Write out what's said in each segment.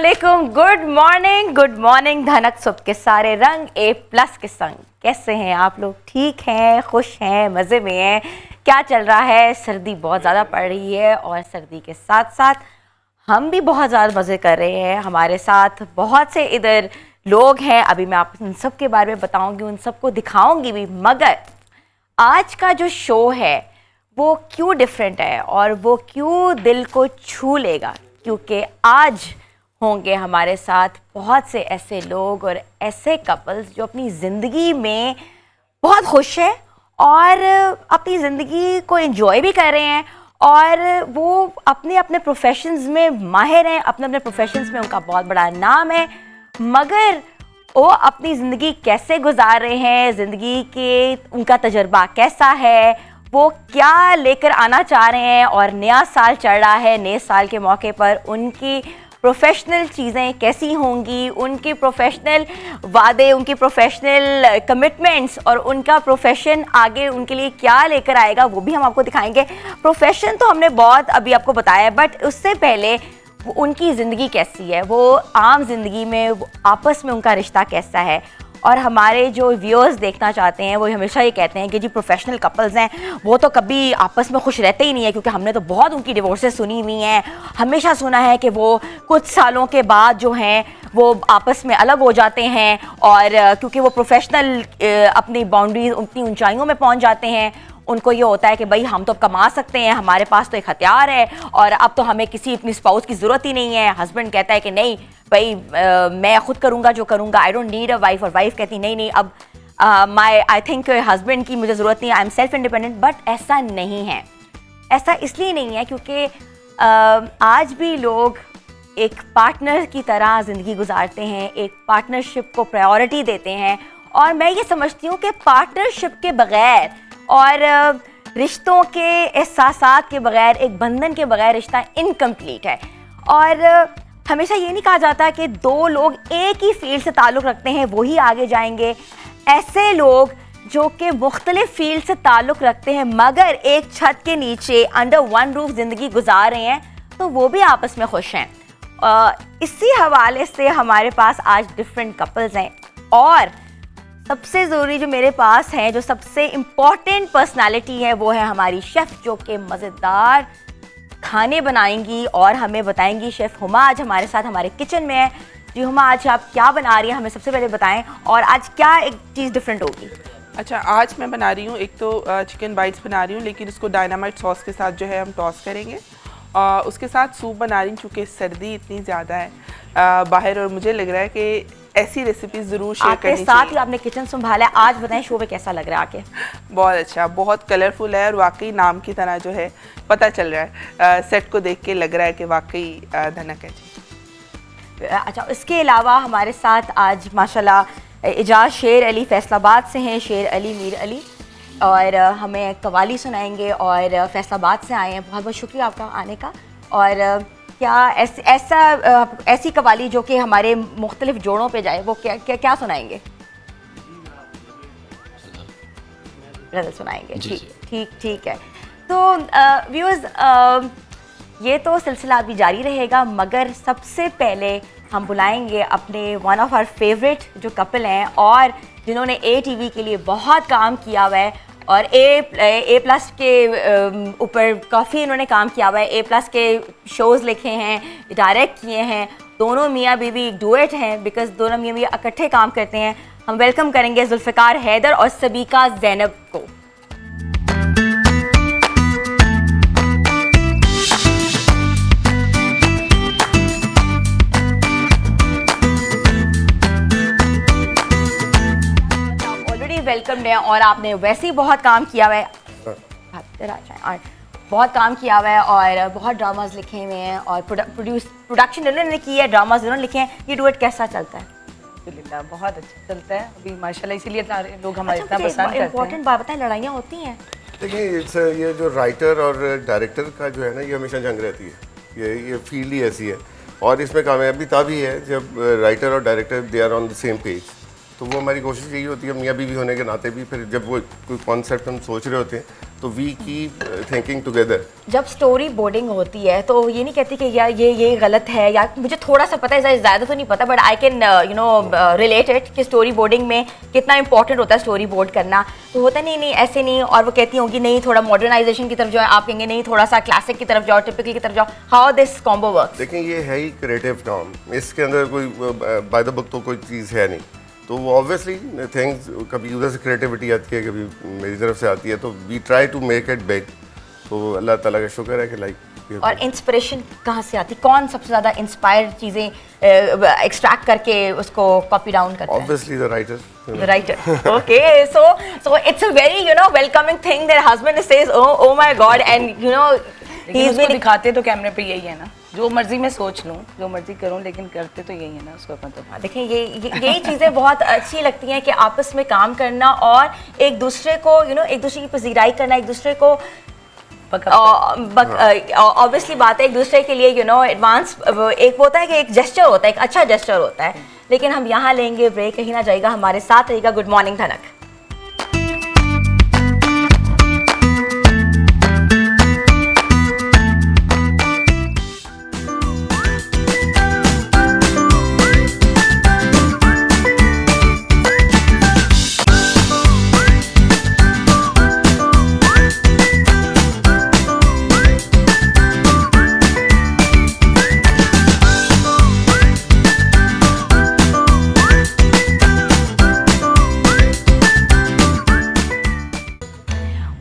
अस्सलामुअलैकुम, good morning धनक सुबह के सारे रंग A+ के संग। कैसे हैं आप लोग? ठीक हैं, खुश हैं, मज़े में हैं? क्या चल रहा है? सर्दी बहुत ज़्यादा पड़ रही है और सर्दी के साथ साथ हम भी बहुत ज़्यादा मज़े कर रहे हैं। हमारे साथ बहुत से इधर लोग हैं, अभी मैं आपको उन सब के बारे में बताऊँगी, उन सबको दिखाऊँगी भी। मगर आज का जो शो है वो क्यों डिफरेंट है और वो क्यों दिल को छू लेगा, क्योंकि आज होंगे हमारे साथ बहुत से ऐसे लोग और ऐसे कपल्स जो अपनी ज़िंदगी में बहुत खुश हैं और अपनी ज़िंदगी को एंजॉय भी कर रहे हैं और वो अपने अपने प्रोफेशंस में माहिर हैं, अपने अपने प्रोफेशंस में उनका बहुत बड़ा नाम है। मगर वो अपनी ज़िंदगी कैसे गुजार रहे हैं, ज़िंदगी के उनका तजर्बा कैसा है, वो क्या लेकर आना चाह रहे हैं और नया साल चढ़ रहा है, नए साल के मौके पर उनकी प्रोफेशनल चीज़ें कैसी होंगी, उनके प्रोफेशनल वादे, उनकी प्रोफेशनल कमिटमेंट्स और उनका प्रोफेशन आगे उनके लिए क्या लेकर आएगा वो भी हम आपको दिखाएंगे। प्रोफेशन तो हमने बहुत अभी आपको बताया है, बट उससे पहले उनकी ज़िंदगी कैसी है, वो आम ज़िंदगी में आपस में उनका रिश्ता कैसा है। और हमारे जो व्यूअर्स देखना चाहते हैं वो हमेशा ये कहते हैं कि जी प्रोफेशनल कपल्स हैं वो तो कभी आपस में खुश रहते ही नहीं है, क्योंकि हमने तो बहुत उनकी डिवोर्सेस सुनी हुई हैं, हमेशा सुना है कि वो कुछ सालों के बाद जो हैं वो आपस में अलग हो जाते हैं और क्योंकि वो प्रोफेशनल अपनी बाउंड्रीज उतनी ऊंचाइयों में पहुंच जाते हैं, उनको ये होता है कि भाई हम तो कमा सकते हैं, हमारे पास तो एक हथियार है और अब तो हमें किसी अपनी स्पाउस की ज़रूरत ही नहीं है। हस्बैंड कहता है कि नहीं भाई मैं खुद करूँगा जो करूँगा, I don't need a wife, और वाइफ कहती नहीं नहीं अब आई थिंक हस्बैंड की मुझे ज़रूरत नहीं है, I am self independent. But ऐसा नहीं है, ऐसा इसलिए नहीं है क्योंकि आज भी लोग एक पार्टनर की तरह ज़िंदगी गुजारते हैं, एक पार्टनरशिप को प्रायोरिटी देते हैं। और मैं ये समझती हूँ कि पार्टनरशिप के बग़ैर और रिश्तों के एहसासात के बग़ैर, एक बंधन के बग़ैर रिश्ता इनकम्प्लीट है। और हमेशा ये नहीं कहा जाता कि दो लोग एक ही फील्ड से ताल्लुक़ रखते हैं वही आगे जाएंगे। ऐसे लोग जो कि मुख्तलिफ फील्ड से ताल्लुक़ रखते हैं मगर एक छत के नीचे अंडर वन रूफ ज़िंदगी गुजार रहे हैं, तो वो भी आपस में खुश हैं। इसी हवाले से हमारे पास आज डिफरेंट कपल्स हैं और सबसे ज़रूरी जो मेरे पास हैं, जो सबसे इम्पॉर्टेंट पर्सनालिटी है वो है हमारी शेफ़, जो कि मज़ेदार खाने बनाएंगी और हमें बताएंगी। शेफ़ हुमा आज हमारे साथ हमारे किचन में है। जी हुमा, आज आप क्या बना रही हैं हमें सबसे पहले बताएं, और आज क्या एक चीज़ डिफरेंट होगी? अच्छा, आज मैं बना रही हूँ एक तो चिकन बाइट्स बना रही हूँ, लेकिन इसको डायनामाइट सॉस के साथ जो है हम टॉस करेंगे। उसके साथ सूप बना रही हूँ, चूँकि सर्दी इतनी ज़्यादा है बाहर और मुझे लग रहा है कि ऐसी रेसिपी ज़रूर शेयर करनी चाहिए। साथ ही आपने किचन संभाला है, आज बताएं शो पे कैसा लग रहा है आके? बहुत अच्छा, बहुत कलरफुल है और वाकई नाम की तरह जो है पता चल रहा है, सेट को देख के लग रहा है कि वाकई धनक है जी। अच्छा, इसके अलावा हमारे साथ आज माशाल्लाह एजाज शेर अली फैसलाबाद से हैं, शेर अली मीर अली, और हमें कवाली सुनाएंगे और फैसलाबाद से आए हैं। बहुत बहुत शुक्रिया आपका आने का। और क्या ऐसी कवाली जो कि हमारे मुख्तलिफ जोड़ों पे जाए, वो क्या सुनाएंगे? गज़ल सुनाएंगे। ठीक है। तो व्यूअर्स, ये तो सिलसिला अभी जारी रहेगा, मगर सबसे पहले हम बुलाएंगे अपने वन ऑफ आवर फेवरेट जो कपल हैं और जिन्होंने ATV के लिए बहुत काम किया हुआ है और A+ के ऊपर काफ़ी इन्होंने काम किया हुआ है। A+ के शोज़ लिखे हैं, डायरेक्ट किए हैं। दोनों मियाँ बीवी एक डुएट हैं, बिकॉज दोनों मियाँ बीवी इकट्ठे काम करते हैं। हम वेलकम करेंगे जुल्फ़िकार हैदर और सबीका ज़ैनब को। वेलकम है और आपने वैसे ही बहुत काम किया हुआ है, बहुत काम किया हुआ है और बहुत ड्रामाज लिखे हुए हैं और प्रोडक्शन इन्होंने की है, ड्रामाज इन्होंने लिखे हैं। ये डुएट कैसा चलता है? बहुत अच्छा चलता है अभी माशाल्लाह, इसीलिए लोग हमारे इतना पसंद करते हैं। इम्पोर्टेंट बात बताएं, लड़ाइयाँ होती हैं? देखिए, ये जो राइटर और डायरेक्टर का जो है ना, ये हमेशा जंग रहती है। ये फील्ड ही ऐसी है और इसमें कामयाबी तभी है जब राइटर और director they are on the same page. तो वो हमारी कोशिश यही होती है, मियाँ बीवी होने के नाते भी, फिर जब वो कोई कॉन्सेप्ट हम सोच रहे होते हैं तो वी कीप थिंकिंग टुगेदर। जब स्टोरी बोर्डिंग होती है तो ये नहीं कहती कि यार ये गलत है, या मुझे थोड़ा सा पता है, ज़्यादा तो नहीं पता, but I can relate it कि स्टोरी बोर्डिंग में कितना इंपॉर्टेंट होता है स्टोरी बोर्ड करना। तो होता नहीं ऐसे नहीं, और वो कहती होंगी नहीं थोड़ा मॉडर्नाइजेशन की तरफ जाओ, आप कहेंगे नहीं थोड़ा सा क्लासिक की तरफ जाओ, टिपिकल की तरफ जाओ। How this combo works? देखिए ये है ही क्रिएटिव काम, इसके अंदर कोई बाय द बुक तो कोई चीज़ है नहीं। तो वो ऑब्वियसली थिंग्स कभी उधर से क्रिएटिविटी आती है, कभी मेरी तरफ से आती है, तो we try to make it big. तो अल्लाह ताला का शुक्र है कि लाइक। और इंस्पिरेशन कहाँ से आती, कौन सबसे ज़्यादा इंस्पायर चीज़ें एक्सट्रैक्ट करके उसको कॉपी डाउन करता है? Obviously the writer. Writer. Okay, so it's a very welcoming thing that husband says, oh my God, and he's been दिखाते तो कैमरे पे यही है ना, जो मर्जी मैं सोच लूँ, जो मर्जी करूँ, लेकिन करते तो यही है ना उसको मतलब। देखिए यही चीज़ें बहुत अच्छी लगती हैं कि आपस में काम करना और एक दूसरे को एक दूसरे की पजीराई करना, एक दूसरे को ऑब्वियसली बात है एक दूसरे के लिए एडवांस एक होता है कि एक जेस्चर होता है, एक अच्छा जेस्चर होता है। लेकिन हम यहाँ लेंगे ब्रेक, कहीं ना जाएगा, हमारे साथ रहेगा। गुड मॉर्निंग धनक।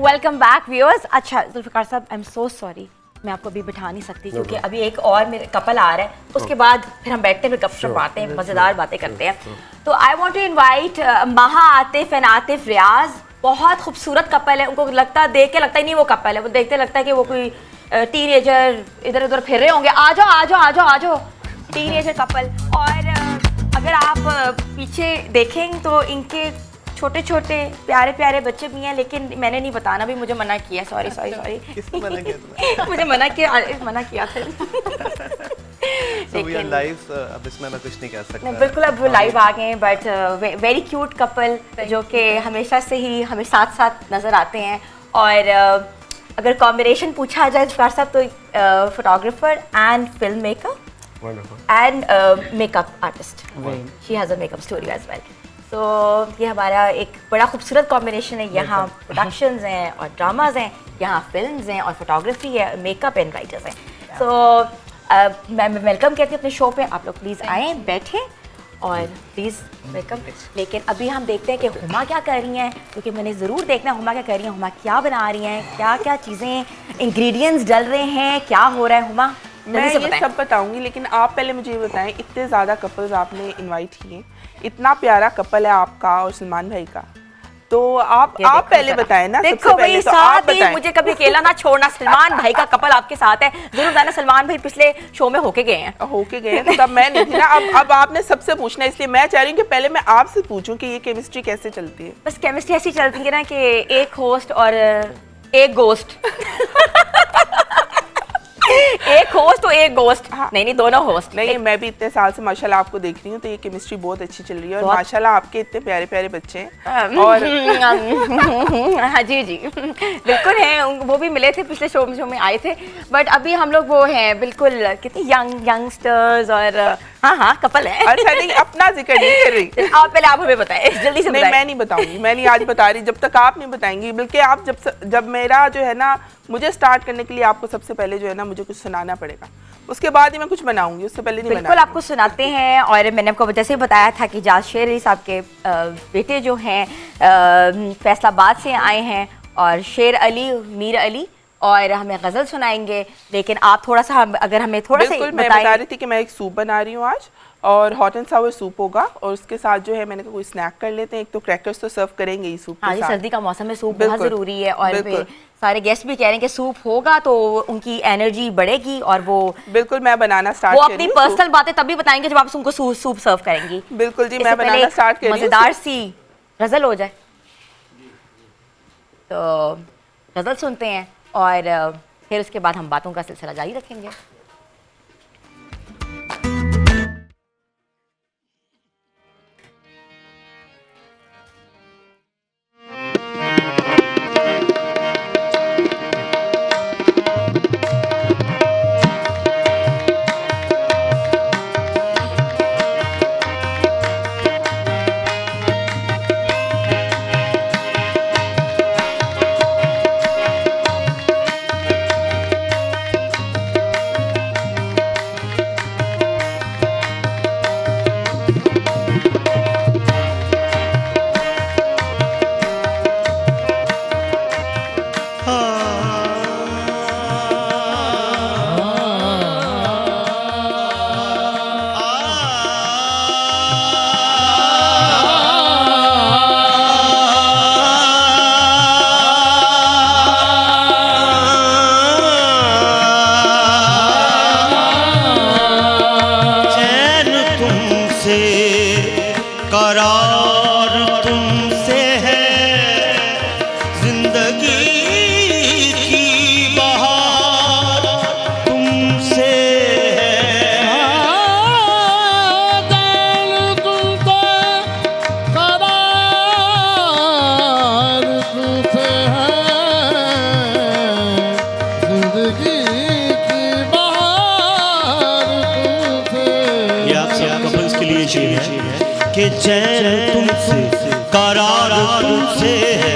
Welcome back viewers. अच्छा जुल्फिकार साहब, आई एम सो सॉरी, मैं आपको अभी बिठा नहीं सकती क्योंकि अभी एक और मेरे कपल आ रहा है, उसके बाद फिर हम बैठते हैं, फिर गपशप आते हैं, मज़ेदार बातें करते हैं। तो आई वांट टू इनवाइट महा आतिफ एंड आतिफ रियाज। बहुत खूबसूरत कपल है, उनको लगता देख के लगता ही नहीं वो कपल है, वो देखते लगता है कि वो कोई टीनेजर इधर उधर फिर रहे होंगे। आ जाओ आ जाओ आ जाओ आ जाओ, टीनेजर कपल। और अगर आप पीछे देखें तो इनके छोटे छोटे प्यारे प्यारे बच्चे भी हैं, लेकिन मैंने नहीं बताना, भी मुझे मना किया। सॉरी सॉरी सॉरी, किसने मना किया तुम्हें? मुझे मना किया था। लेकिन लाइव अब इसमें मैं कुछ नहीं कह सकता। बिल्कुल अब वो लाइव आ गए हैं, बट वेरी क्यूट कपल जो कि हमेशा से ही हमें साथ साथ नज़र आते हैं। और अगर कॉम्बिनेशन पूछा जाए जुल्फिकार साहब तो photographer and film maker and makeup artist, she has a makeup studio as well. तो ये हमारा एक बड़ा खूबसूरत कॉम्बिनेशन है। यहाँ प्रोडक्शंस हैं और ड्रामाज हैं, यहाँ फिल्म्स हैं और फोटोग्राफी है, मेकअप एंड राइटर्स हैं। तो मैं वेलकम कहती हूँ अपने शो पे। आप लोग प्लीज़ आएँ, बैठें और प्लीज़ वेलकम। लेकिन अभी हम देखते हैं कि हुमा क्या कर रही हैं, क्योंकि मैंने ज़रूर देखना है हुमा क्या कर रही हैं, हुमा क्या बना रही हैं, क्या क्या चीज़ें इंग्रेडिएंट्स डल रहे हैं, क्या हो रहा है हुमा? मैं ये सब बताऊंगी, लेकिन आप पहले मुझे ये बताएं, इतने ज़्यादा कपल्स आपने इनवाइट किए, इतना प्यारा कपल है आपका और सलमान भाई का, तो आप पहले बताएं ना। देखो भाई तो साथ ही मुझे कभी अकेला ना छोड़ना, सलमान भाई का कपल आपके साथ है, जरूर बताना। सलमान भाई पिछले शो में होके गए हैं तो तब मैं नहीं थी ना। अब आपने सबसे पूछना, इसलिए मैं चाह रही हूँ कि पहले मैं आपसे पूछूं कि ये केमिस्ट्री कैसे चलती है। बस केमिस्ट्री ऐसी चलती है ना कि एक होस्ट और एक गोस्ट एक होस्ट तो एक गोस्ट। हाँ। नहीं दोनों होस्ट। नहीं मैं भी इतने साल से माशाल्लाह आपको देख रही हूँ, तो ये केमिस्ट्री बहुत अच्छी चल रही है। और माशाल्लाह आपके इतने प्यारे प्यारे बच्चे हैं। और हाँ जी बिल्कुल हैं, वो भी मिले थे पिछले शो में आए थे, बट अभी हम लोग वो हैं बिल्कुल कितने यंगस्टर्स और हाँ कपल है। अच्छा नहीं अपना जिक्र नहीं कर रही आप पहले आप हमें बताएं जल्दी से। नहीं मैं नहीं बताऊंगी, मैं नहीं आज बता रही जब तक आप नहीं बताएंगी। बल्कि आप जब मेरा जो है ना, मुझे स्टार्ट करने के लिए आपको सबसे पहले जो है ना मुझे कुछ सुनाना पड़ेगा, उसके बाद ही मैं कुछ बनाऊंगी, उससे पहले नहीं। बिल्कुल आपको सुनाते हैं। और मैंने आपको जैसे ही बताया था कि जाज शेर अली साहब के बेटे जो हैं फैसलाबाद से आए हैं, और शेर अली मीर अली, और हमें गज़ल सुनाएंगे। लेकिन आप थोड़ा सा अगर हमें थोड़ा सा मैं बता रही थी कि मैं एक सूप बना रही हूँ आज, और हॉट एंड सावर सूप होगा, और उसके साथ जो है मैंने कहा कोई स्नैक कर लेते हैं। एक तो क्रैकर्स तो सर्व करेंगे ही सूप के साथ। सर्दी का मौसम में सूप बहुत ज़रूरी है, और सारे गेस्ट भी कह रहे हैं कि सूप होगा तो उनकी एनर्जी बढ़ेगी। और वो बिल्कुल मैं बनाना स्टार्ट वो अपनी पर्सनल बातें तभी बताएंगे जब आप उनको सूप सर्व करेंगी। बिल्कुल जी, मैं बनाना स्टार्ट कर रही हूं। मज़ेदार सी गज़ल हो जाए तो गज़ल सुनते हैं, और फिर उसके बाद हम बातों का सिलसिला जारी रखेंगे। करार तुमसे है, जिंदगी की बहार तुमसे है। दिल तुमसे करार तुमसे है, जिंदगी की बहार तुमसे। ये आप सब कपल्स के लिए शेर है कि चैन तुमसे करार तुमसे है,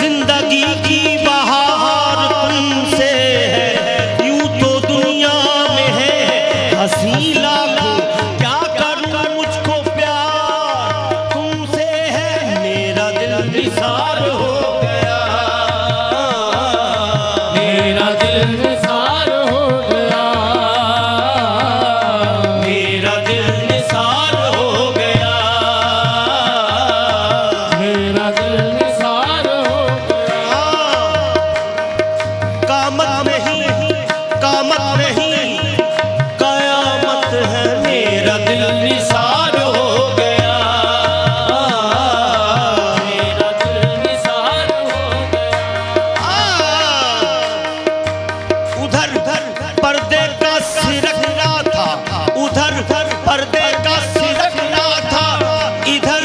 जिंदगी की बहार तुमसे है। यूं तो दुनिया में है हंसी लाखों, क्या करूं मुझको प्यार तुमसे है। मेरा दिल निसार हो गया, मेरा दिल निसार हो गया, मेरा दिल निसार हो गया, मेरा दिल निसार हो गया। कामत नहीं, कामत नहीं, कयामत है। मेरा दिल निसार हो गया, मेरा दिल निसार हो गया। उधर पर्दे का सिरकना था, उधर पर्दे का सिरकना था, इधर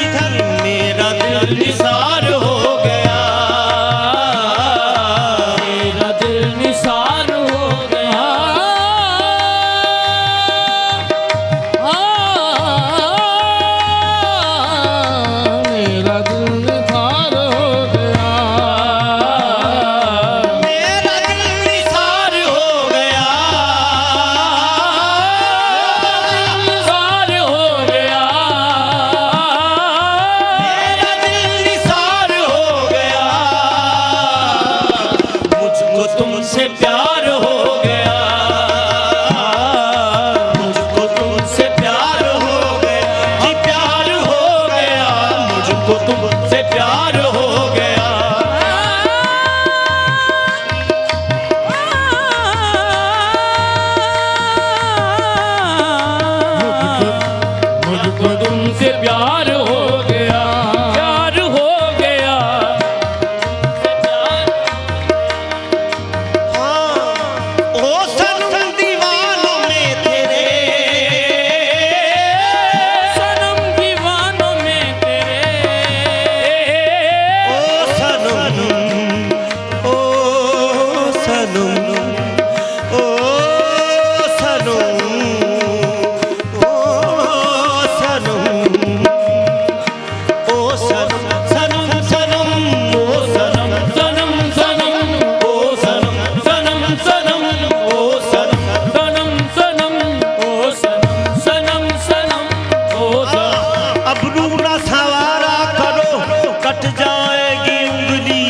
मेरा दिल निसार हो गया, मेरा दिल निसार हो गया। मेरा दिल निसार हो गया, मेरा दिल निसार हो गया, निसार हो गया, मेरा दिल निसार हो गया। मुझको तुमसे प्यार हो गया, मुझको तुमसे प्यार हो गया, जी प्यार हो गया, मुझको तुमसे प्यार हो गया। मुझको तुमसे प्यार हो गया, प्यार हो गया। ओ सनम दीवानों में तेरे, सनम दीवानों में तेरे, ओ सनम, ओ सनम, ओ सनम, ओ सनम, ओ सनम, सनम सनम, ओ सनम, सनम सनम, ओ सनम, सनम सनम, ओ सनम, सनम सनम, ओ सनम, सनम सनम, ओ सनम। अब रूना सवारा करो कट जाएगी उंगली,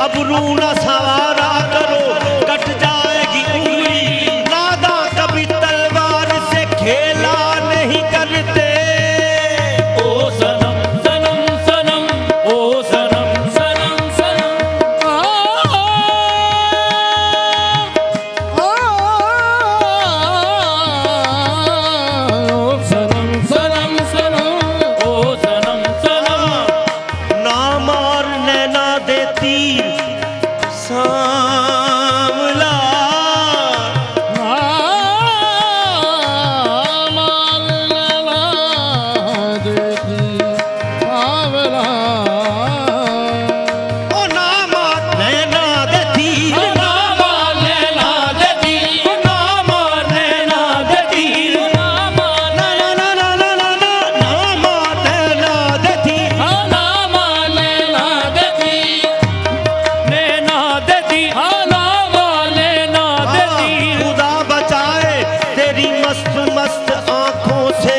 अब रूना सवारा करो कट जाएगी उंगली। नादा कभी तलवार से खेला नहीं करते, ओ सनम सनम सनम, ओ सनम सनम सनम, ओ सनम सनम सनम, ओ सनम सनम। ना मार नैना देती सांवला, ओ ना मार नैना देती, ना मार नैना देती, ना मार नैना देती, ना मार नैना देती, खुदा बचाए तेरी मस्त मस्त आंखों से,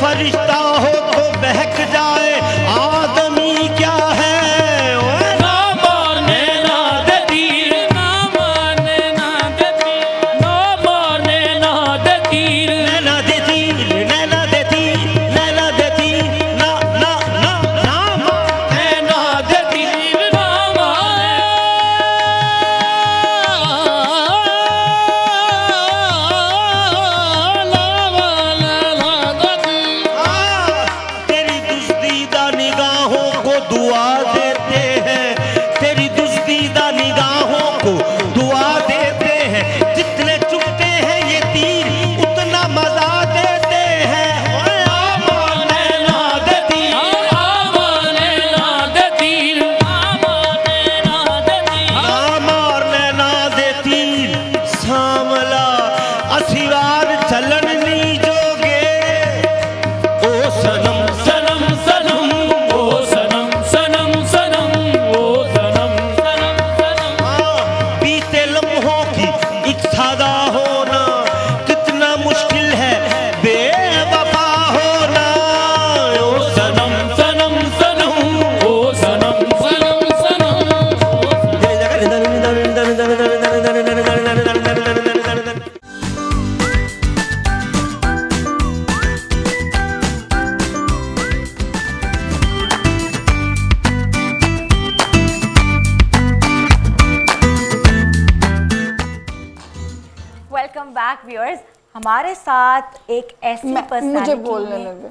फरिश्ता हो तो बहक जाए आदमी क्या है। ओए नैना देती, नैना देती, नैना देती, ना ना ना ना मार नैना देती, तेरी दुश्ती दुआ देते हैं, तेरी दुश्मनीदा निगाहों को दुआ देते हैं। जितने चुभते हैं ये तीर उतना मजा देते हैं। आमाने ना दे तीर, आमाने ना दे तीर, आमाने ना दे तीर, मारने ना दे तीर सामला असिवार चलन नी जोगे। ओ सनम सनम सनम ओ सनम सनम सनम ओ सनम सनम सनम। बीते लम्हों की एक सादा होना कितना मुश्किल है बेवफा होना। ओ सनम सनम सनम ओ सनम सनम सनम। Welcome back viewers. हमारे साथ एक ऐसी मुझे पर्सनालिटी बोलने लगे।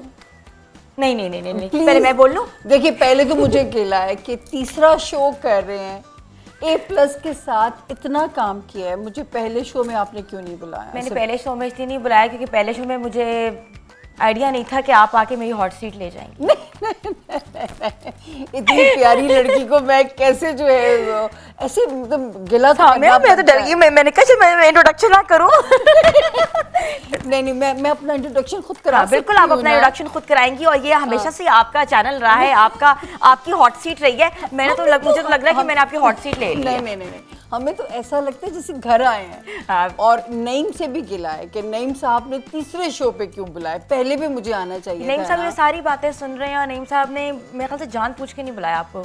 नहीं नहीं नहीं नहीं, नहीं। Please। पहले मैं बोल लूं। देखिए पहले तो मुझे गिला है कि तीसरा शो कर रहे हैं, A+ के साथ इतना काम किया है, मुझे पहले शो में आपने क्यों नहीं बुलाया? मैंने पहले शो में इसलिए नहीं बुलाया क्योंकि पहले शो में मुझे आइडिया नहीं था कि आप आके मेरी हॉट सीट ले जाएंगे। इतनी प्यारी लड़की को मैं कैसे जो है वो ऐसे एकदम गिला था। मैं तो डर गई। मैंने कहा मैं इंट्रोडक्शन ना करूं। नहीं मैं अपना इंट्रोडक्शन खुद करा हाँ, बिल्कुल आप अपना इंट्रोडक्शन खुद कराएंगी और ये हमेशा से आपका चैनल रहा है, आपकी हॉट सीट रही है। मुझे तो लग रहा है कि मैंने आपकी हॉट सीट ले ली है। नहीं हमें तो ऐसा लगता है जैसे घर आए हैं। हाँ। और नईम से भी गिला है कि नईम साहब ने तीसरे शो पे क्यों बुलाया, पहले भी मुझे आना चाहिए नईम था साहब ना। ये सारी बातें सुन रहे हैं और नईम साहब ने मेरे ख्याल से जान पूछ के नहीं बुलाया आपको,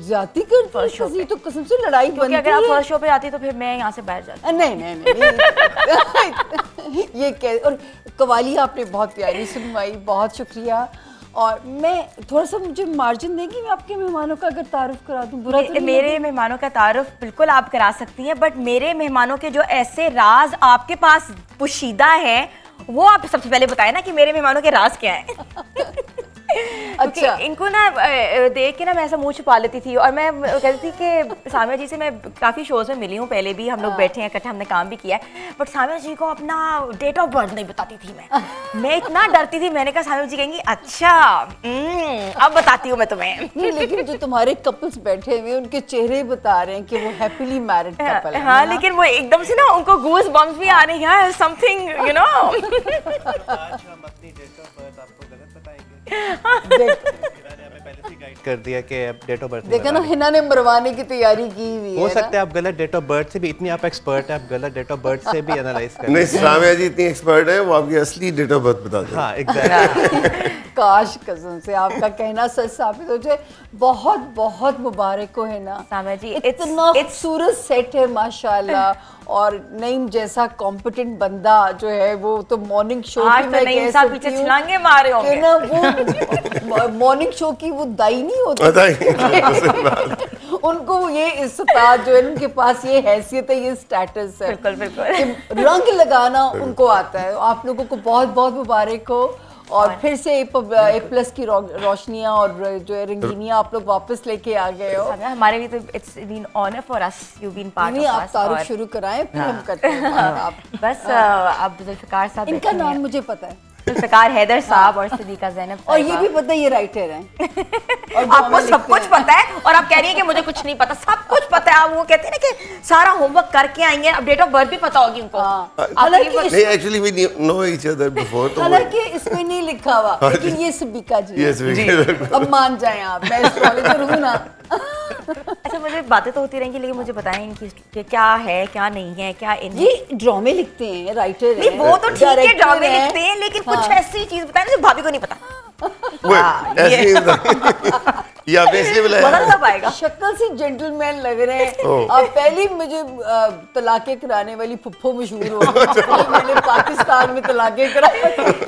जाती करती First show है, तो कसम से लड़ाई क्योंकि बनती अगर आप है। फर्स्ट शो पे आती तो फिर मैं यहाँ से बैठ जाती। नहीं ये क्या। और कवाली आपने बहुत प्यारी सुनवाई, बहुत शुक्रिया। और मैं थोड़ा सा मुझे मार्जिन देंगी, मैं आपके मेहमानों का अगर तारुफ करा दूं, बुरा तो नहीं मेरे लगेगा? मेहमानों का तारुफ बिल्कुल आप करा सकती हैं, बट मेरे मेहमानों के जो ऐसे राज आपके पास पुशीदा हैं वो आप सबसे पहले बताएं ना कि मेरे मेहमानों के राज क्या हैं। अच्छा। इनको ना देख के ना मैं ऐसा मुंह छुपा लेती थी और मैं कहती थी कि सामिया जी से मैं काफ़ी शोज़ में मिली हूँ, पहले भी हम लोग बैठे हैं इकट्ठे, हमने काम भी किया है, बट सामिया जी को अपना डेट ऑफ बर्थ नहीं बताती थी मैं इतना डरती थी। मैंने कहा सामिया जी कहेंगी अच्छा अब बताती हूँ मैं तुम्हें। नहीं लेकिन जो तुम्हारे कपल्स बैठे हुए उनके चेहरे बता रहे हैं कि वो हैप्पीली मैरिड कपल है। हाँ, लेकिन वो एकदम से ना उनको गूज बम्स भी आ रहे हैं, समथिंग यू नो। आज हम अपनी डेट ऑफ बर्थ आपको गलत बताएंगे। मैंने हमें पहले से गाइड कर दिया कि अब डेट ऑफ बर्थ देखा ना, हिना ने मरवाने की तैयारी की हुई है। हो सकता है आप गलत डेट ऑफ बर्थ से भी, इतनी आप एक्सपर्ट है, आप गलत डेट ऑफ बर्थ से भी एनालाइज कर नहीं, सामिया जी इतनी एक्सपर्ट है, वो आपकी असली डेट ऑफ बर्थ बता दें। हाँ एग्जैक्टली। काश कसम से आपका कहना सच साबित हो जाए। बहुत बहुत मुबारक हो है ना सामिया जी, इतना खूबसूरत सेट है माशाल्लाह। और नईम जैसा कॉम्पिटेंट बंदा जो है वो तो मॉर्निंग शो आज की तो मैं नईम कह साहब सकती पीछे हूँ छलांगे मारे कि होंगे ना वो मॉर्निंग शो की वो दाई नहीं होती। उनको ये इस्तात जो है उनके पास ये हैसियत है, ये स्टेटस है। बिल्कुल बिल्कुल। कि रंग लगाना उनको आता है। आप लोगों को बहुत बहुत मुबारक हो और फिर से A+ की रोशनियां और जो है रंगीनियां आप लोग वापस लेके आ गए हो। सामिया, हमारे लिए तो it's been honour for us, you been part नहीं ऑफ आप अस। तारुफ शुरू कराएं फिर हम करते हैं बात। आप बस अब जुल्फिकार साहब इनका बैठे नाम हैं। मुझे पता है जुल्फिकार हैदर साहब और सिद्दीका ज़ैनब और ये साहिबा। भी पता है ये राइटर हैं। और आपको सब कुछ पता है और आप कह रही हैं कि मुझे कुछ नहीं पता। सब कुछ पता है। आप वो कहते हैं ना कि सारा होमवर्क करके आएंगे, अब डेट ऑफ बर्थ भी पता होगी उनको। हालांकि नहीं, actually we know each other before, तो हालांकि इसमें नहीं लिखा हुआ, लेकिन ये सिद्दीका जी यस हैं। अब मान जाएं आप, मैं एस्ट्रोलॉजर हूं ना। अच्छा, मुझे बातें तो होती रहेंगी लेकिन मुझे बताएं इनकी कि क्या है क्या नहीं है, क्या इन ये ड्रामे लिखते हैं, राइटर नहीं हैं, वो तो ठीक है, डायरेक्टर ड्रामे हैं। लिखते हैं, लेकिन कुछ हाँ। ऐसी चीज बताएं जो भाभी को नहीं पता। Wait, ऐसे ही बता- ये आपने इसलिए बुलाया? मजा कब आएगा? शक्ल से जेंटलमैन लग रहे हैं। ओह। अब पहले मुझे तलाके कराने वाली फुफ्फो मशहूर हो गई। मैंने पाकिस्तान में तलाके कराए।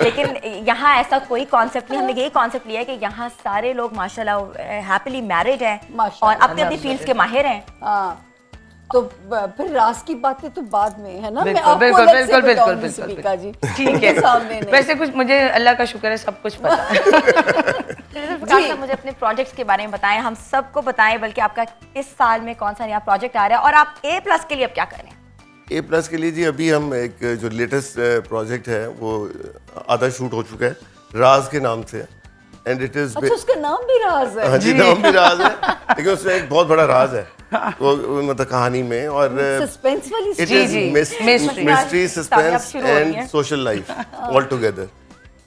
लेकिन यहाँ ऐसा कोई कॉन्सेप्ट नहीं। हमने यही कॉन्सेप्ट लिया है कि यहाँ सारे लोग माशाल्लाह हैप्पीली मैरिड हैं और माशाल्लाह, अपनी अपनी फील्ड्स के माहिर हैं। हाँ तो फिर राज की बातें तो बाद में है ना। मैं बिल्कुल, आपको बिल्कुल, अलग से बिल्कुल, बताऊंगी बिल्कुल, सिद्दीका जी, ठीक उनके है। सामने नहीं। वैसे कुछ मुझे अल्लाह का शुक्र है सब कुछ पता है। जी सब मुझे अपने प्रोजेक्ट्स के बारे में बताएं, हम सबको बताएं, बल्कि आपका इस साल में कौन सा नया प्रोजेक्ट आ रहा है और आप A+ के लिए अब क्या कर रहे हैं? A+ के लिए जी अभी हम एक जो लेटेस्ट प्रोजेक्ट है वो आधा शूट हो चुका है, राज के नाम से, एंड इट इज अच्छा, उसका नाम भी राज है। हाँ जी, नाम भी राज है, लेकिन उसमें एक बहुत बड़ा राज है वो मतलब कहानी में, और सस्पेंस वाली it story। Is mystery। Mystery, startup suspense शुरू हो रही है। And social life all together.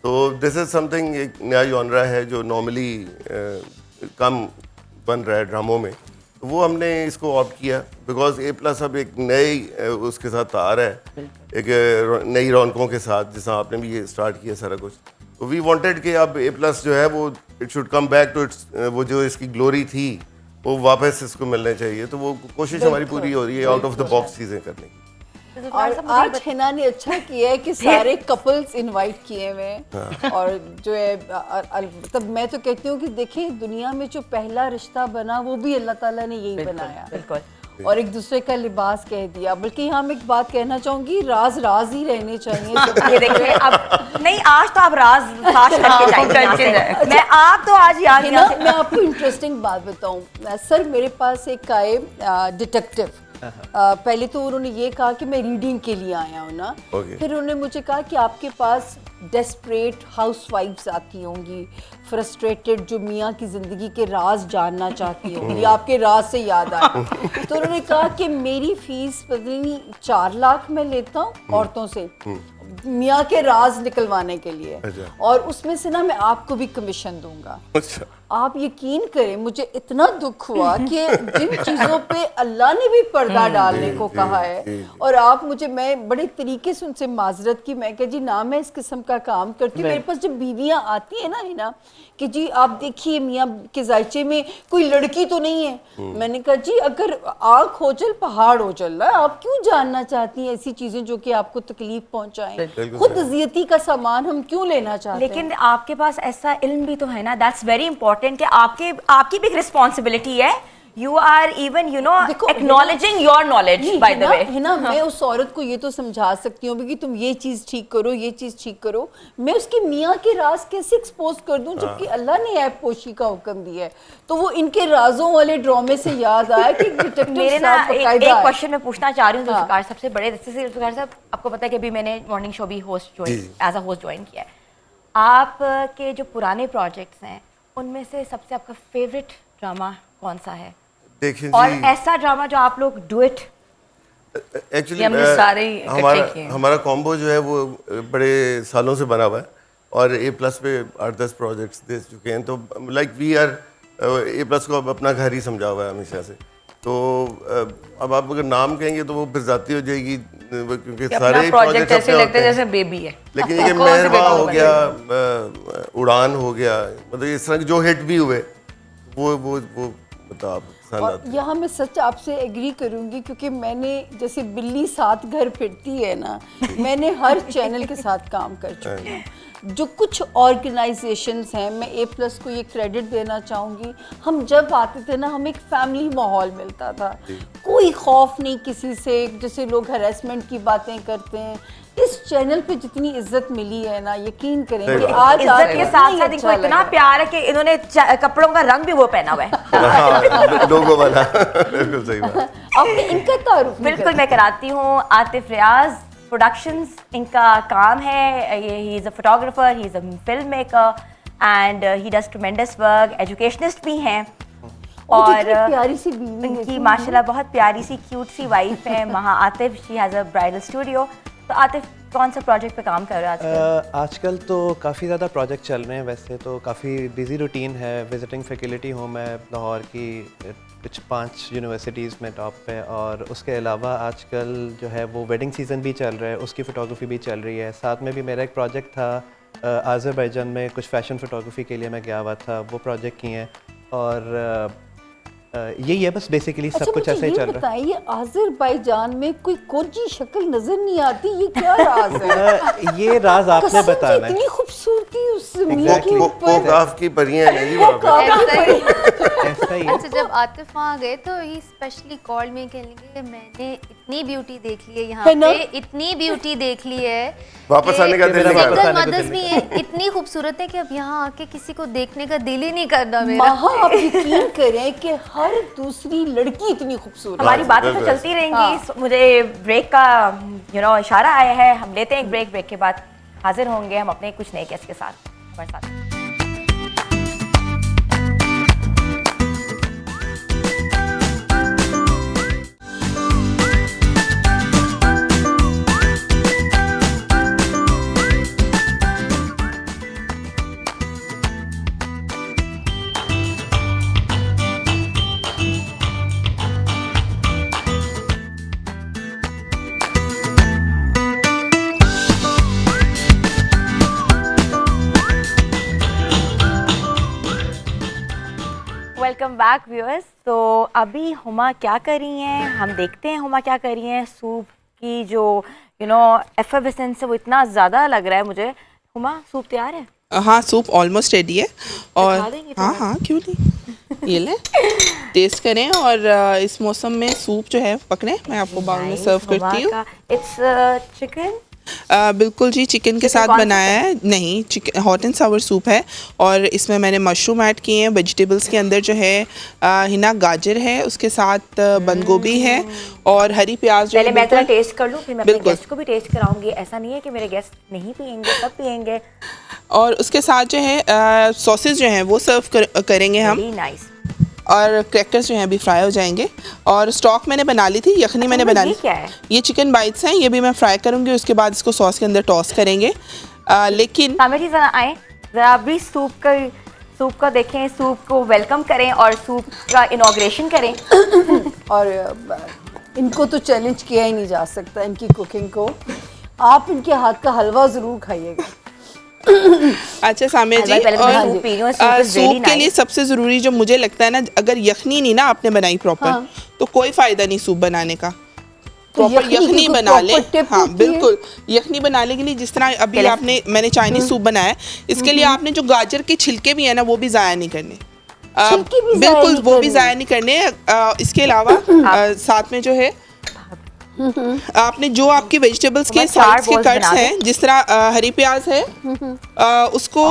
तो दिस इज समथिंग, एक नया जॉनरा है जो नॉर्मली कम बन रहा है ड्रामों में, तो वो हमने इसको ऑप्ट किया बिकॉज A+ अब एक नई उसके साथ आ रहा है, एक नई रौनकों के साथ, जिस आपने भी ये स्टार्ट किया सारा कुछ। तो वी वांटेड कि अब A+ जो है वो it should come back to its, वो जो इसकी ग्लोरी थी वो वापस इसको मिलने चाहिए। तो वो कोशिश हमारी पूरी हो रही है आउट ऑफ द बॉक्स चीज़ें करने की। और आज हिना ने अच्छा किया है कि सारे कपल्स इनवाइट किए हुए हैं, और जो है मतलब मैं तो कहती हूँ कि देखें, दुनिया में जो पहला रिश्ता बना वो भी अल्लाह ताला ने यही बनाया, बिल्कुल, और एक दूसरे का लिबास कह दिया। बल्कि यहाँ मैं एक बात कहना चाहूंगी, राज राज ही रहने चाहिए। ये देखिए, अब नहीं, आज तो आप राज फाश करके जाएंगे। मैं आप तो आज याद है ना, मैं आपको इंटरेस्टिंग बात बताऊं सर, मेरे पास एक आए डिटेक्टिव, पहले तो उन्होंने ये कहा कि मैं रीडिंग के लिए आया हूँ ना, फिर उन्होंने मुझे कहा कि आपके पास डेस्परेट हाउसवाइफ्स आती होंगी, फ्रस्ट्रेटेड जो मियाँ की ज़िंदगी के राज जानना चाहती होंगी, आपके राज से याद आया। तो उन्होंने कहा कि मेरी फीस पता नहीं 4 लाख मैं लेता हूँ औरतों से मियाँ के राज निकलवाने के लिए, और उसमें से ना मैं आपको भी कमीशन दूंगा। अच्छा, आप यकीन करें, मुझे इतना दुख हुआ कि जिन चीज़ों पे अल्लाह ने भी पर्दा डालने को कहा है, और आप मुझे, मैं बड़े तरीके से उनसे माजरत की, मैं कहा जी ना मैं इस किस्म का काम करती हूँ। मेरे पास जब बीवियाँ आती है ना कि जी आप देखिए मियाँ के जायचे में कोई लड़की तो नहीं है, मैंने कहा जी अगर आग हो जल पहाड़ हो जल रहा है, आप क्यों जानना चाहती हैं ऐसी चीज़ें जो कि आपको तकलीफ पहुँचाएं? खुद अजियती का सामान हम क्यों लेना चाहते हैं? लेकिन आपके पास ऐसा इल्म भी तो है ना, दैट्स वेरी इंपॉर्टेंट, कि आपकी भी रिस्पॉन्सिबिलिटी है। You are even, you know, acknowledging your knowledge, by the way. है ना, मैं उस औरत को ये तो समझा सकती हूँ कि तुम ये चीज़ ठीक करो, ये चीज़ ठीक करो। मैं उसके मियाँ के राज कैसे एक्सपोज कर दूँ, जबकि अल्लाह ने ऐप पोशी का हुक्म दिया है। तो वो इनके राजों वाले ड्रामे से याद आया कि मेरे ना एक क्वेश्चन मैं पूछना चाह रही हूँ जुल्फ़िकार, सबसे बड़े जुल्फ़िकार साहब, आपको पता है कि अभी मैंने मॉर्निंग शो भी एज अ होस्ट ज्वाइन किया है। आपके जो पुराने प्रोजेक्ट्स हैं उनमें से सबसे आपका फेवरेट ड्रामा कौन सा है? देखिए और जी, ऐसा ड्रामा जो आप लोग डू इट, एक्चुअली हमने सारे ही इकट्ठे किए हैं। हमारा कॉम्बो जो है वो बड़े सालों से बना हुआ है, और A+ पे 8-10 प्रोजेक्ट्स दे चुके हैं। तो लाइक वी आर A+ को अब अपना घर ही समझा हुआ है हमेशा से। तो अब आप अगर नाम कहेंगे तो वो फिर जाती हो जाएगी, क्योंकि सारे प्रोजेक्ट ऐसे लगते हैं जैसे बेबी है। लेकिन ये मेहरबा हो गया, उड़ान हो गया, मतलब इस तरह के जो हिट भी हुए वो मतलब आप और यहाँ मैं सच आपसे एग्री करूँगी, क्योंकि मैंने जैसे बिल्ली 7 घर फिरती है ना, मैंने हर चैनल के साथ काम कर चुकी हूँ। जो कुछ ऑर्गेनाइजेशंस हैं, मैं A+ को ये क्रेडिट देना चाहूँगी, हम जब आते थे ना, हमें एक फैमिली माहौल मिलता था, कोई खौफ नहीं किसी से, जैसे लोग हरेसमेंट की बातें करते हैं। इस चैनल पे जितनी इज्जत मिली है ना, यकीन करें कि आज इज्जत के साथ साथ इनको इतना प्यार है कि इन्होंने कपड़ों का रंग भी वो पहना हुआ है, लोगो वाला। बिल्कुल सही बात। आपने इनका तारुफ बिल्कुल मैं कराती हूँ। आतिफ रियाज प्रोडक्शंस इनका काम है, ही is a photographer, he is a film maker, and he does ट्रेमेंडस work, educationist भी हैं, और प्यारी सी बीवी इनकी माशाल्लाह बहुत प्यारी सी क्यूट सी वाइफ है महा Atif, she has a bridal studio. तो आतिफ, कौन सा प्रोजेक्ट पे काम कर रहे हो आजकल? आजकल तो काफ़ी ज़्यादा प्रोजेक्ट चल रहे हैं, वैसे तो काफ़ी बिजी रूटीन है। विजिटिंग फैकल्टी हूँ मैं लाहौर की कुछ 5 यूनिवर्सिटीज़ में टॉप पे, और उसके अलावा आजकल जो है वो वेडिंग सीज़न भी चल रहा है, उसकी फ़ोटोग्राफी भी चल रही है। साथ में भी मेरा एक प्रोजेक्ट था आज़रबाईजान में, कुछ फ़ैशन फ़ोटोग्राफी के लिए मैं गया हुआ था, वो प्रोजेक्ट किए हैं। और यही है बस बेसिकली सब अच्छा कुछ ऐसा मुझे ही ये चल रहा बताइए, आज़रबाईजान में कोई कोजी शक्ल नजर नहीं आती, ये क्या राज है? है। ये राज आपने कसम से बताना है। इतनी खूबसूरती उस मुंह Exactly. के वो ऊपर। काफ की परियां हैं जी वहाँ पे। ऐसा ही है। अच्छा, जब आतिफ वहाँ गए तो ही स्पेशली कॉल में कहेंगे मैंने इतनी ब्यूटी देख ली है यहाँ है ना? पे, इतनी ब्यूटी देख ली है वापस कि आने का दिल नहीं वापस करता। आने का मदर्स दिल भी नहीं है, इतनी खूबसूरत है कि अब यहाँ आके किसी को देखने का दिल ही नहीं करता मेरा। महा, आप यकीन करें कि हर दूसरी लड़की इतनी खूबसूरत हमारी है। बातें तो बिल्कुल। चलती रहेंगी। हाँ। मुझे ब्रेक का इशारा आया है, हम लेते हैं एक ब्रेक। ब्रेक के बाद हाजिर होंगे हम अपने कुछ नए गेस्ट के साथ। हमारे साथ वेलकम बैक व्यूअर्स। तो अभी हुमा क्या कर रही हैं, हम देखते हैं हुमा क्या कर रही हैं। सूप की जो एफर्वेसेंस है वो इतना ज़्यादा लग रहा है मुझे। हुमा, सूप तैयार है? हाँ, सूप ऑलमोस्ट रेडी है। और दिखा देंगे हाँ थोड़ा? हाँ, क्यों नहीं, ये लें, टेस्ट करें। और इस मौसम में सूप जो है पकड़े, मैं आपको बाउल में सर्व करती हूँ। It's chicken. बिल्कुल जी, चिकन के साथ कौन सा बनाया है। नहीं, chicken hot and Sawar soup है। और इसमें मैंने मशरूम ऐड किए हैं। वेजिटेबल्स के अंदर जो है हिना गाजर है, उसके साथ बंद गोभी है और हरी प्याज जो पहले है मैं थोड़ा बिल्कुल। टेस्ट कर लूँ, फिर मैं अपने बिल्कुल। गेस्ट को भी टेस्ट कराऊंगी। ऐसा नहीं है कि मेरे गेस्ट नहीं पियेंगे, सब पियेंगे। और उसके साथ जो है सॉसेज जो हैं वो सर्व करेंगे हम। Very nice. और क्रैकर्स जो हैं अभी फ्राई हो जाएंगे। और स्टॉक मैंने बना ली थी, यखनी मैंने बना ली। ये क्या है? ये चिकन बाइट्स हैं, ये भी मैं फ्राई करूंगी। उसके बाद इसको सॉस के अंदर टॉस करेंगे। लेकिन सामिर जी जरा आए, जरा अभी सूप का देखें, सूप को वेलकम करें और सूप का इनॉग्रेशन करें। और इनको तो चैलेंज किया ही नहीं जा सकता, इनकी कुकिंग को। आप इनके हाथ का हलवा ज़रूर खाइएगा। अच्छा सामिया जी, पहले तो मैं और सूप पी रही हूँ, सूप is सूप really के लिए nice। सबसे ज़रूरी जो मुझे लगता है ना, अगर यखनी नहीं ना आपने बनाई प्रॉपर, हाँ। तो कोई फ़ायदा नहीं सूप बनाने का। तो प्रॉपर यखनी की यखनी कोई बना ले। proper tip हाँ होती है? बिल्कुल, यखनी बनाने के लिए जिस तरह अभी मैंने चाइनीज सूप बनाया है, इसके लिए आपने जो गाजर के छिलके भी है ना, वो भी ज़ाया नहीं करने। छिलके भी ज़ाया बिल्कुल, नहीं वो भी करने। ज़ाया नहीं करने। इसके अलावा साथ में जो है आपने जो आपकी वेजिटेबल्स के मैं चार साइड्स के balls कट्स बना दूं? हैं, जिस तरह हरी प्याज है, उसको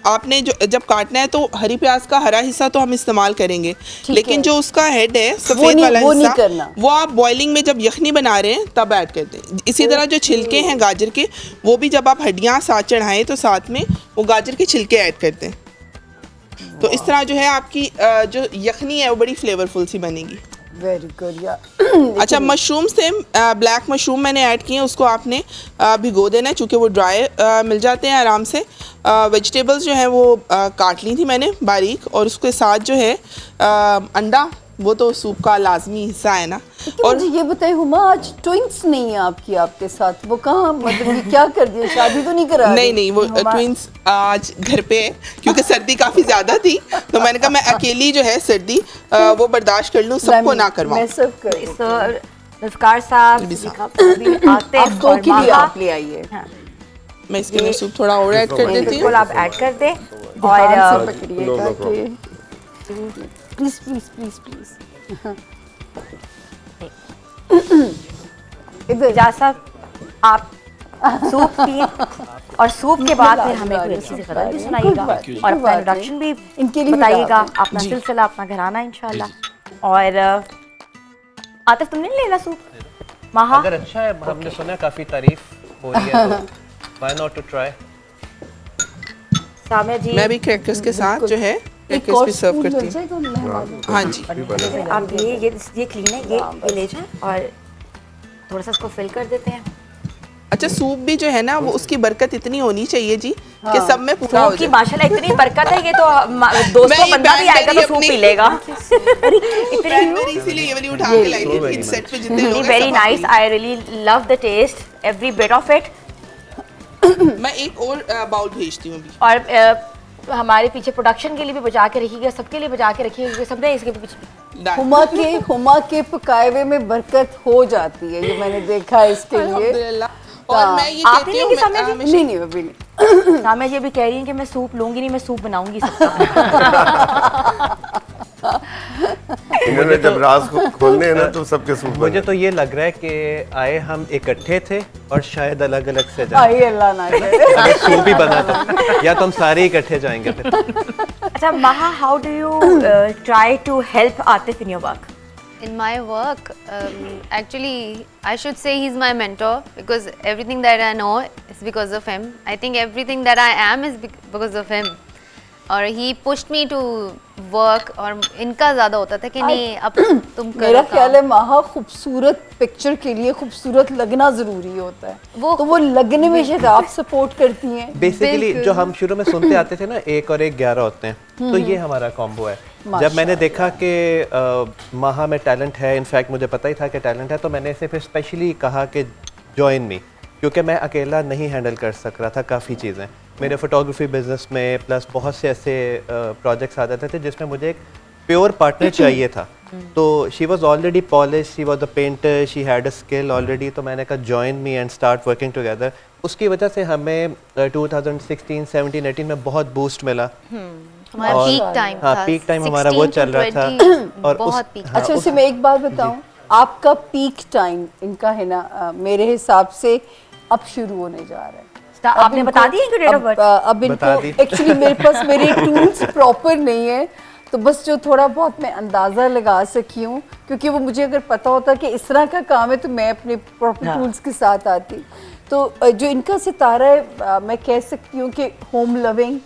आपने जो जब काटना है तो हरी प्याज का हरा हिस्सा तो हम इस्तेमाल करेंगे, लेकिन है। जो उसका हेड है वो सफेद नहीं- वाला वो नहीं हिस्सा, करना। वो आप बॉइलिंग में जब यखनी बना रहे हैं तब ऐड करते हैं। इसी तरह जो छिलके हैं गाजर के, वो भी जब आप हड्डियाँ साथ चढ़ाएं तो साथ में वो गाजर के छिलके ऐड करते हैं। तो इस तरह जो है आपकी जो यखनी है वो बड़ी फ्लेवरफुल सी बनेगी। वेरी गुड यार। अच्छा, मशरूम से ब्लैक मशरूम मैंने ऐड किए हैं, उसको आपने भिगो देना है, चूँकि वो ड्राई मिल जाते हैं आराम से। वेजिटेबल्स जो हैं वो काट ली थी मैंने बारीक, और उसके साथ जो है अंडा, वो तो सूप का लाजमी हिस्सा है ना। और मुझे ये बताइए हुमा, आज ट्विंस नहीं है आपके साथ, वो कहाँ, मतलब ये क्या कर दिया, शादी तो नहीं करा रही? नहीं नहीं, वो ट्विंस आज घर पे है, क्योंकि सर्दी काफ़ी ज़्यादा थी, तो मैंने कहा मैं अकेली जो है सर्दी वो बर्दाश्त कर लूँ, सबको ना करवाऊँ। मैं सब कर ज़ुल्फ़कार साहब अभी आते आप दो और के लिए माहा। आप ले आइए। मैं इसके अंदर सूप थोड़ा और ऐड कर देती हूँ। बिल्कुल आप ऐड कर दें। ध्यान और से पकड़िएगा no कि प्लीज प्लीज प्लीज प्लीज। इधर जा साहब, आप सूप पिए और सूप के बाद फिर हमें कोई अच्छी सी खबर भी सुनाइएगा और अपना इंट्रोडक्शन भी इनके लिए भी बताइएगा, दावत है। अपना सिलसिला, अपना घराना इंशाल्लाह। और आतिफ, तुमने नहीं लेना सूप? माहा, अगर अच्छा है, हमने सुना है काफ़ी तारीफ हो रही है, तो why not to try. Samia ji, मैं भी क्रैकर्स के साथ जो है एक क्रैकर्स और भी सर्व स्पून करती मिल हूँ। जाएगा मेहमानों को? हाँ जी। आप ये क्लीन है, ये ले जाएं और थोड़ा सा इसको फिल कर देते हैं। अच्छा, सूप भी जो है ना, वो उसकी बरकत इतनी होनी चाहिए जी कि सब में पूरा हो सूप की जाए। माशाल्लाह इतनी बरकत है, ये तो दोस्तों मैं बंदा भी आएगा तो सूप अपनी- पी लेगा। Cranberry इसीलिए ये वाली उठा के लाई थी, इस सेट पे जितने लोग हैं वेरी सब nice, I really love the taste, every bit of it. आप- मैं एक और बाउल भेजती हूँ अभी। और हमारे पीछे प्रोडक्शन के लिए भी बचा के रखिएगा, सबके लिए बचा के रखिएगा, क्योंकि सबने इसके पीछे हुमा के पकाए हुए में बरकत हो जाती है, ये मैंने देखा है इसके लिए। अल्हम्दुलिल्लाह। और मैं ये आप कहती ही हूँ लेंगी सामने जी? नहीं नहीं अभी नहीं। सामने ये भी कह रही हैं कि मैं सूप लूंगी नहीं, मैं सूप बनाऊंगी सबका। इन्होंने जब राज को खोलने हैं ना तो सबके सूप मुझे तो ये लग रहा है कि आए हम इकट्ठे थे और शायद अलग अलग से जाए, आई अल्लाह ना करे। अभी सूप भी बना था, या तो हम सारे इकट्ठे जाएंगे फिर। अच्छा Maha, how do you try to help Atif in your work? In my work, actually, I should say he's my mentor because everything that I know is because of him. I think everything that I am is because of him. और he pushed me to work और इनका ज़्यादा होता था कि नहीं अब तुम करो मेरा काम। ख्याल है माहा खूबसूरत पिक्चर के लिए खूबसूरत लगना जरूरी होता है, तो वो लगने में शायद आप सपोर्ट करती हैं। बेसिकली जो हम शुरू में सुनते आते थे ना 1 और 1 11 होते हैं, तो ये हमारा कॉम्बो है। जब मैंने देखा कि माहा में टैलेंट है, इनफैक्ट मुझे पता ही था कि टैलेंट है, तो मैंने इसे फिर स्पेशली कहा कि जॉइन मी, क्योंकि मैं अकेला नहीं हैंडल कर सक रहा था काफ़ी चीज़ें। मेरे फोटोग्राफी बिजनेस में प्लस बहुत से ऐसे प्रोजेक्ट्स आ जाते थे जिसमें मुझे एक प्योर पार्टनर चाहिए था। तो she was already polish, she was a painter, she had a skill already, तो मैंने कहा join me and start working together. उसकी वजह से हमें 2016, 17, 18 में बहुत बूस्ट मिला। हमारा पीक टाइम हाँ, था, पीक टाइम हमारा वो 16 चल रहा था। 20 और बहुत पीक। अच्छा इसे मैं एक बात बताऊं, आपका पीक टाइम इनका है ना, मेरे हिसाब से अब शुरू होने जा रहा है। आपने बता दी है डेट ऑफ बर्थ? अब इनको एक्चुअली मेरे पास मेरे टूल्स प्रॉपर नहीं है, तो बस जो थोड़ा बहुत मैं अंदाज़ा लगा सकी हूँ, क्योंकि वो मुझे अगर पता होता कि इस तरह का काम है तो मैं अपने प्रॉपर टूल्स के साथ आती। तो जो इनका सितारा है, मैं कह सकती हूँ कि होम लविंग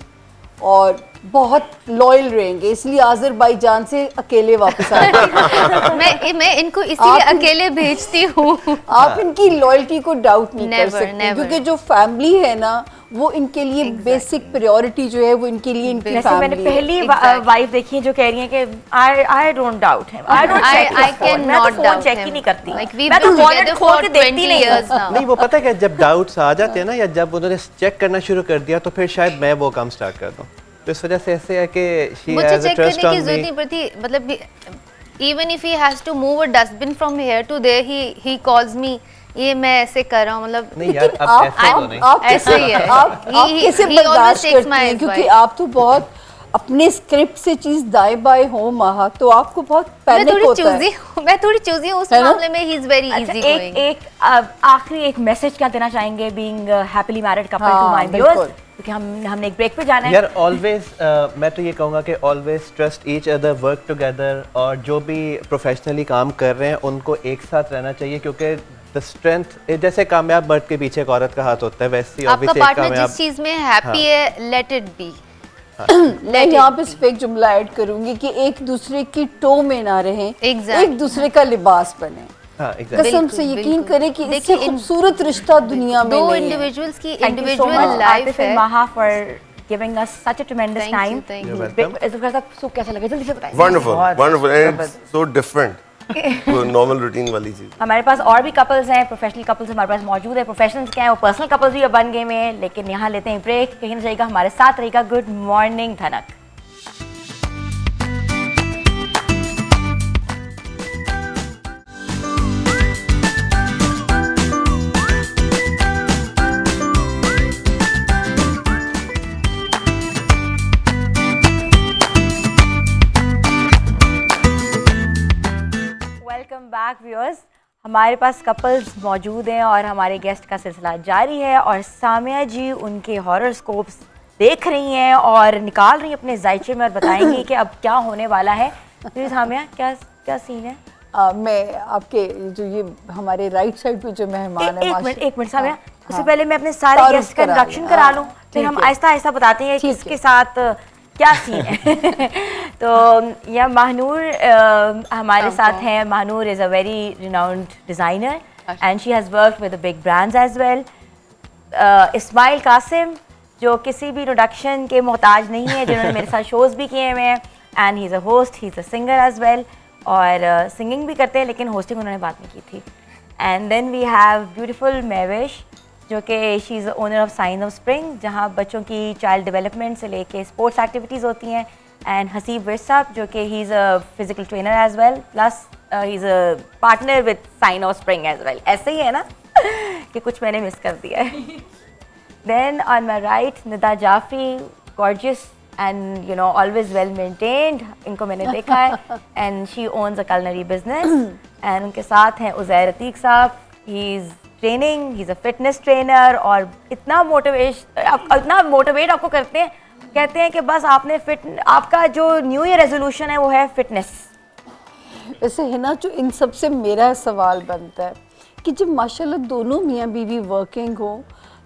और बहुत लॉयल रहेंगे, इसलिए आज़रबाईजान से अकेले वापस आ गए। मैं इनको इसीलिए अकेले भेजती हूँ। आप इनकी लॉयल्टी को डाउट नहीं कर Never, सकते, never. क्योंकि जो फैमिली है ना वो इनके लिए बेसिक प्रायोरिटी जो है वो इनके लिए इनकी जैसे मैंने फैमिली है। पहली वाइफ देखी है जो कह रही है कि I don't doubt him, I don't check, I cannot phone doubt check ही him. नहीं करती, Like we've मैं तो been वॉलेट together खोल for के देखती 20 नहीं years हूँ। now. नहीं, वो पता है कि जब डाउट्स आ जाते हैं ना, या जब उन्होंने चेक करना शुरू कर दिया, तो फिर शायद मैं वो काम स्टार्ट कर दूँ। तो इस वजह से ऐसे है कि she मुझे has a चेक करने trust की on जरूरत me। नहीं पड़ती, मतलब even if he has to move a dustbin from here to there he calls me, ये मैं ऐसे कर रहा हूँ, मतलब नहीं यार, अब आप ऐसा तो नहीं। आप ऐसे ही है। आप कैसे he बर्दाश्त always takes करती my हैं, क्योंकि advice. आप तो बहुत अपने स्क्रिप्ट से चीज दाएं बाएं हो माहा, तो आपको बहुत मैं पैनिक थोड़ी होता है। चूजी हूँ, मैं थोड़ी चूजी हूँ उस है ना? मामले में। ही इज वेरी अच्छा, इजी गोइंग। एक आखिरी एक मैसेज क्या देना चाहेंगे being happily married couple to हाँ, माय बिल्कुल। व्यूअर्स, क्योंकि हमने एक ब्रेक पे जाना है। यार ऑलवेज मैं तो ये कहूँगा कि always trust each other, work together, और जो भी प्रोफेशनली काम कर रहे हैं उनको एक साथ रहना चाहिए, क्योंकि द स्ट्रेंथ, जैसे कामयाब मर्द के पीछे एक औरत का हाथ होता है, वैसे ही आपका obviously एक पार्टनर कामयाब। जिस चीज में हैप्पी है, लेट इट बी। मैं यहाँ पे सिर्फ एक जुमला ऐड करूंगी कि एक दूसरे की टो में ना रहें, Exactly. एक दूसरे का लिबास बने। हाँ, exactly। कसम बिल्कुल, से यकीन बिल्कुल। करें कि इससे देखिए, खूबसूरत रिश्ता दुनिया में दो नहीं है। इंडिविजुअल्स की Thank you so individual much, life Atif and है। Maha, for giving us such a tremendous Thank you, time. thank you. You're welcome. Soup कैसा लगा जल्दी से बताइए। Wonderful wonderful and so different, वो नॉर्मल रूटीन वाली चीज। हमारे पास और भी कपल्स हैं, प्रोफेशनल कपल्स हमारे पास मौजूद है, प्रोफेशनल्स क्या हैं वो पर्सनल कपल्स भी अब बन गए हैं, लेकिन यहाँ लेते हैं ब्रेक, कहीं ना जाएगा हमारे साथ रहेगा गुड मॉर्निंग धनक। वेलकम बैक व्यूअर्स, हमारे पास कपल्स मौजूद हैं और हमारे गेस्ट का सिलसिला जारी है, और सामिया जी उनके हॉरोस्कोप्स देख रही हैं और निकाल रही हैं अपने जायचे में और बताएंगी कि अब क्या होने वाला है। प्लीज सामिया, क्या क्या सीन है? मैं आपके जो ये हमारे राइट साइड पे जो मेहमान है, एक मिनट सामिया, उससे पहले मैं अपने सारे तारुफ गेस्ट का करा इंट्रोडक्शन लें। करा हाँ, लूँ, फिर ठीक हम है। आहिस्ता आहिस्ता बताते हैं कि ठीक किसके है। साथ क्या सीन है। तो यह महानूर हमारे साथ हैं। Mahnoor is a very renowned designer and she has worked with big brands as well. Ismail Qasim जो किसी भी इंट्रोडक्शन के मोहताज नहीं है, जिन्होंने मेरे साथ शोज़ भी किए हुए हैं, and he is a host, he is a singer as well, और सिंगिंग भी करते हैं, लेकिन होस्टिंग उन्होंने बाद में की थी। And then we have beautiful Mahvish जो कि she is owner of Sign of Spring, जहाँ बच्चों की चाइल्ड डेवलपमेंट से लेके स्पोर्ट्स एक्टिविटीज़ होती हैं। एंड हसीब विरसाब जो कि he is a physical trainer as well, plus he is a partner with Sign of Spring as well. ऐसे ही है ना कि कुछ मैंने मिस कर दिया है। Then on my right Nida Jafri, gorgeous and you know always well maintained, इनको मैंने देखा है। And she owns a culinary business. And उनके साथ हैं Uzair Ateeq sahab, he is training, he is a fitness trainer. और इतना मोटिवेट आपको करते हैं, कहते हैं कि बस आपने आपका जो न्यू ईयर रेजोल्यूशन है वो है फिटनेस। वैसे है ना, जो इन सब से मेरा सवाल बनता है कि जब माशाल्लाह दोनों मियाँ बीवी वर्किंग हो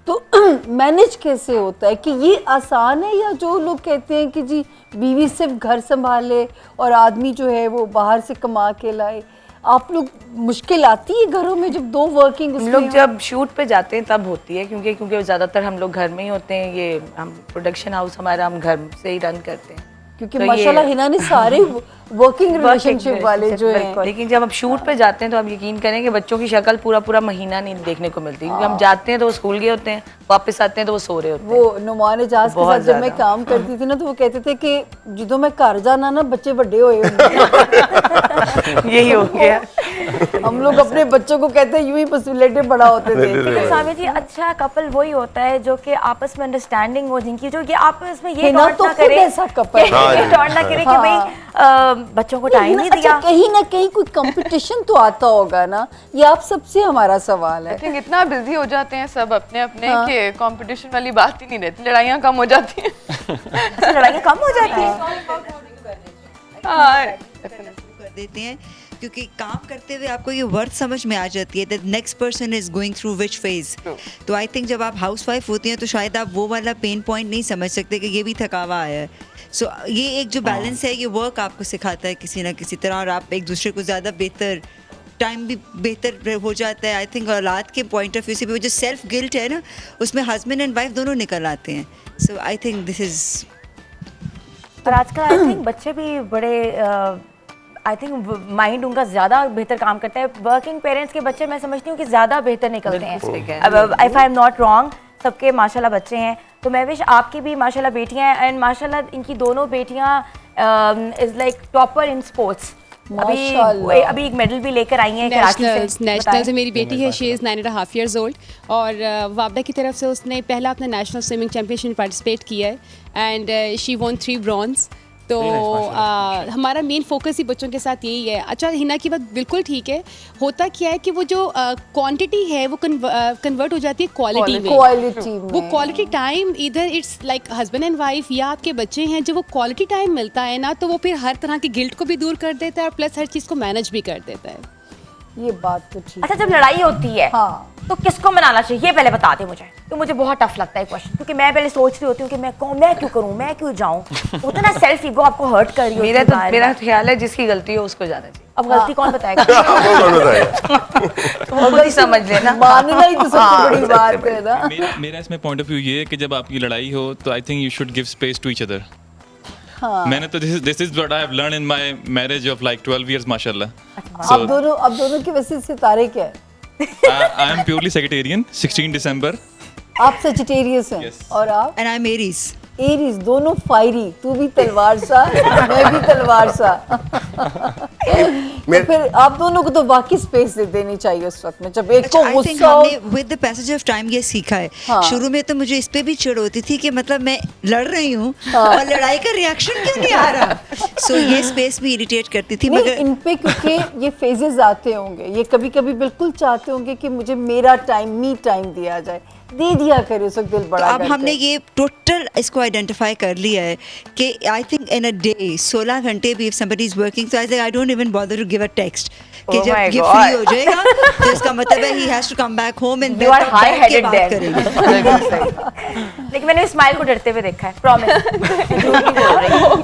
तो मैनेज कैसे होता है? कि ये आसान है, या जो लोग कहते हैं कि जी बीवी सिर्फ घर संभाले और आदमी जो है वो बाहर से कमा के लाए, आप लोग मुश्किल आती है घरों में जब दो वर्किंग? हम लोग जब शूट पे जाते हैं तब होती है, क्योंकि ज़्यादातर हम लोग घर में ही होते हैं। ये हम प्रोडक्शन हाउस हमारा हम घर से ही रन करते हैं, क्योंकि माशाल्लाह हिना ने सारे वर्किंग रिलेशनशिप वाले जो हैं। लेकिन जब हम शूट पे जाते हैं तो आप यकीन करें कि बच्चों की शक्ल पूरा महीना नहीं देखने को मिलती, क्योंकि हम जाते हैं तो वो स्कूल गए होते हैं, वापस आते हैं तो वो सो रहे होते हैं। वो नुमान एजाज के साथ जब मैं काम करती थी ना, तो वो कहते थे कि ਜਦੋਂ मैं घर जाना ना बच्चे बड़े हुए यही हो गया। हम लोग अपने बच्चों को कहते हैं यूं ही बस लेटे बड़ा होते थे। सामिया जी, अच्छा कपल वही होता है जो कि आपस में अंडरस्टैंडिंग हो, जिनकी जो ये आपस में ये ना टॉन्ट तो ना खुद करे, ऐसा कपल टॉन्ट ना करे कि भाई बच्चों को टाइम नहीं दिया। कहीं ना कहीं कोई कंपटीशन तो आता होगा ना, ये आप सबसे हमारा सवाल है। इतना बिजी हो जाते हैं सब अपने अपने कि कंपटीशन वाली बात ही नहीं रहती, लड़ाइयाँ कम हो जाती हैं। लड़ाइयाँ कम हो जाती हैं। कर देते हैं, क्योंकि काम करते हुए आपको ये वर्थ समझ में आ जाती है that next person is going through which phase. तो आई थिंक जब आप हाउसवाइफ होती हैं तो शायद आप वो वाला पेन पॉइंट नहीं समझ सकते कि ये भी थकावा आया है। सो ये एक जो बैलेंस है, ये वर्क आपको सिखाता है किसी ना किसी तरह, और आप एक दूसरे को ज़्यादा बेहतर टाइम भी बेहतर हो जाता है। आई थिंक औलाद के पॉइंट ऑफ व्यू से भी वो जो सेल्फ गिल्ट है ना, उसमें हस्बैंड एंड वाइफ दोनों निकल आते हैं। सो आई थिंक दिस इज़। और आजकल आई थिंक बच्चे भी बड़े आई थिंक माइंड उनका ज़्यादा बेहतर काम करता है। वर्किंग पेरेंट्स के बच्चे मैं समझती हूँ कि ज़्यादा बेहतर निकलते हैं। अब if I am not wrong, सबके माशाल्लाह बच्चे हैं, तो मैं विश आपकी भी माशाल्लाह बेटियां हैं। एंड माशाल्लाह इनकी दोनों बेटियां is like topper in sports. अभी एक मेडल भी लेकर आई हैं नेशनल से। मेरी बेटी है, शी इज़ 9.5 years old, और वाबडा की तरफ से उसने पहला अपना नेशनल स्विमिंग चैम्पियनशिप पार्टिसिपेट किया है एंड शी वॉन 3 ब्रॉन्ज। तो हमारा मेन फोकस ही बच्चों के साथ यही है। अच्छा, हिना की बात बिल्कुल ठीक है। होता क्या है कि वो जो क्वांटिटी है वो कन्वर्ट हो जाती है क्वालिटी में। वो क्वालिटी टाइम इधर it's like husband and wife या आपके बच्चे हैं, जब वो क्वालिटी टाइम मिलता है ना, तो वो फिर हर तरह की गिल्ट को भी दूर कर देता है और प्लस हर चीज़ को मैनेज भी कर देता है। ये बात तो ठीक। अच्छा, जब लड़ाई होती है तो किसको मनाना चाहिए, ये पहले बता दे मुझे। तो मुझे बहुत टफ लगता है क्वेश्चन, क्योंकि मैं पहले सोच रही होती हूँ कि मैं क्यों करूँ, मैं क्यों जाऊँ। होता ना सेल्फ ईगो आपको हर्ट कर रही है। मेरा ख्याल है जिसकी गलती हो उसको जाना चाहिए। अब गलती कौन बताएगा? तो खुद ही समझ लेना, मानना ही तो सबसे बड़ी बात है ना। मेरा इसमें पॉइंट ऑफ व्यू ये है कि जब आपकी लड़ाई हो तो I think you should give space to each other. मैंने तो this is what I have learn in my marriage of like 12 years माशाल्लाह। अब दोनों के वैसे सितारे क्या है? I am purely Sagittarian. 16 दिसंबर। आप सेजिटेरियस हैं। और आप? And I am Aries. Aries, दोनों फायरी। तू भी तलवार सा, मैं भी तलवार सा। तो फिर आप दोनों को तो वाकई स्पेस दे देनी चाहिए उस वक्त में जब एक को गुस्सा हो। With the passage of time ये सीखा है। शुरू में तो मुझे इस पे भी चिढ़ होती थी कि मतलब मैं लड़ रही हूँ और लड़ाई का रिएक्शन क्यों नहीं आ रहा। सो ये स्पेस भी इरिटेट करती थी। मगर इन पे क्योंकि ये फेजेस आते होंगे, ये कभी कभी बिल्कुल चाहते होंगे कि मुझे मेरा टाइम, मी टाइम दिया जाए, दे दिया करे उस वक्त दिल बड़ा। तो अब हमने ये टोटल इसको आइडेंटिफाई कर लिया है कि I think in a day 16 घंटे भी if somebody is working, so I don't even bother to give a text कि जब ये फ्री हो जाएगा तो इसका मतलब है he has to come back home and you are high headed there. लेकिन मैंने स्माइल को डरते हुए देखा है, प्रॉमिस।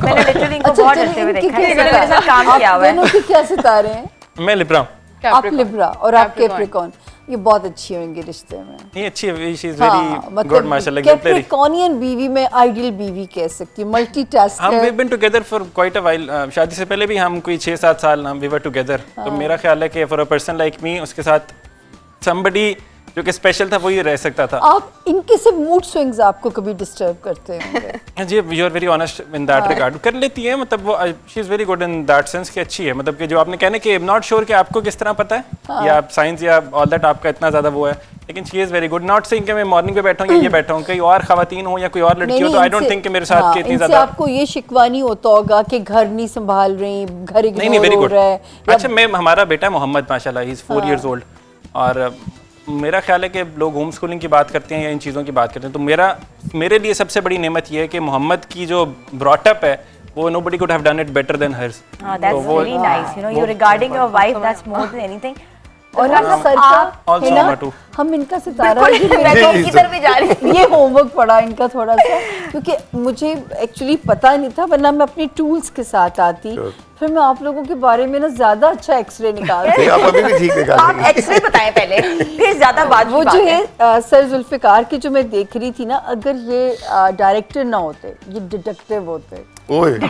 मैंने लिटरली इनको बहुत डरते हुए देखा है। इन्होंने मेरे साथ काम किया हुआ है। दोनों के क्या सितारे हैं? मैं लिब्रा। आप लिब्रा और आप कैप्रिकॉर्न। ये बहुत अच्छी होंगी रिश्ते में। ये अच्छी है, शी इज वेरी गुड माशाल्लाह। कैप्रिकॉर्नियन बीवी में आइडियल बीवी कह सकती है, मल्टीटास्कर। हम we been together for quite a while. शादी से पहले भी हम कोई 6-7 साल हम वी वर टुगेदर। तो मेरा ख्याल है कि for a person like me, उसके साथ somebody जो कि स्पेशल था वही रह सकता था। आप इनके से मूड स्विंग्स आपको कभी डिस्टर्ब करते हैं? जी, you are very honest in that regard. कर लेती है, मतलब वो she is very good in that sense कि अच्छी है, मतलब कि जो आपने कहने कि आई एम नॉट श्योर कि आपको किस तरह पता है या आप साइंस या ऑल दैट आपका इतना ज़्यादा वो है, लेकिन she is very good. Not saying कि मैं मॉर्निंग पे बैठा हूँ या ये बैठा हूँ, कई और खवातीन हो या कोई और लड़की हो तो आई डोंट थिंक कि मेरे साथ की इतनी ज़्यादा। आपको ये शिकवा नहीं होता होगा कि घर नहीं संभाल रही, घर नहीं, वेरी गुड। अच्छा, मैं हमारा बेटा मोहम्मद माशाल्लाह ही इज़ 4 years old, और मेरा ख्याल है कि लोग होम स्कूलिंग की बात करते हैं या इन चीज़ों की बात करते हैं, तो मेरे लिए सबसे बड़ी नेमत ये है कि मोहम्मद की जो ब्रॉटअप है वो nobody could have done it better than hers. That's really nice. You know, you regarding your wife, that's more than anything. और सर का हम इनका सितारा ये होमवर्क पढ़ा इनका थोड़ा सा, क्योंकि मुझे एक्चुअली पता नहीं था, वरना मैं अपनी टूल्स के साथ आती, फिर मैं आप लोगों के बारे में ना ज्यादा अच्छा एक्सरे निकालती। आप अभी भी ठीक निकाल आप एक्सरे बताएं पहले, फिर ज्यादा बात। वो जो है सर जुल्फिकार की जो मैं देख रही थी ना, अगर ये डायरेक्टर ना होते, ये डिटेक्टिव होते। ये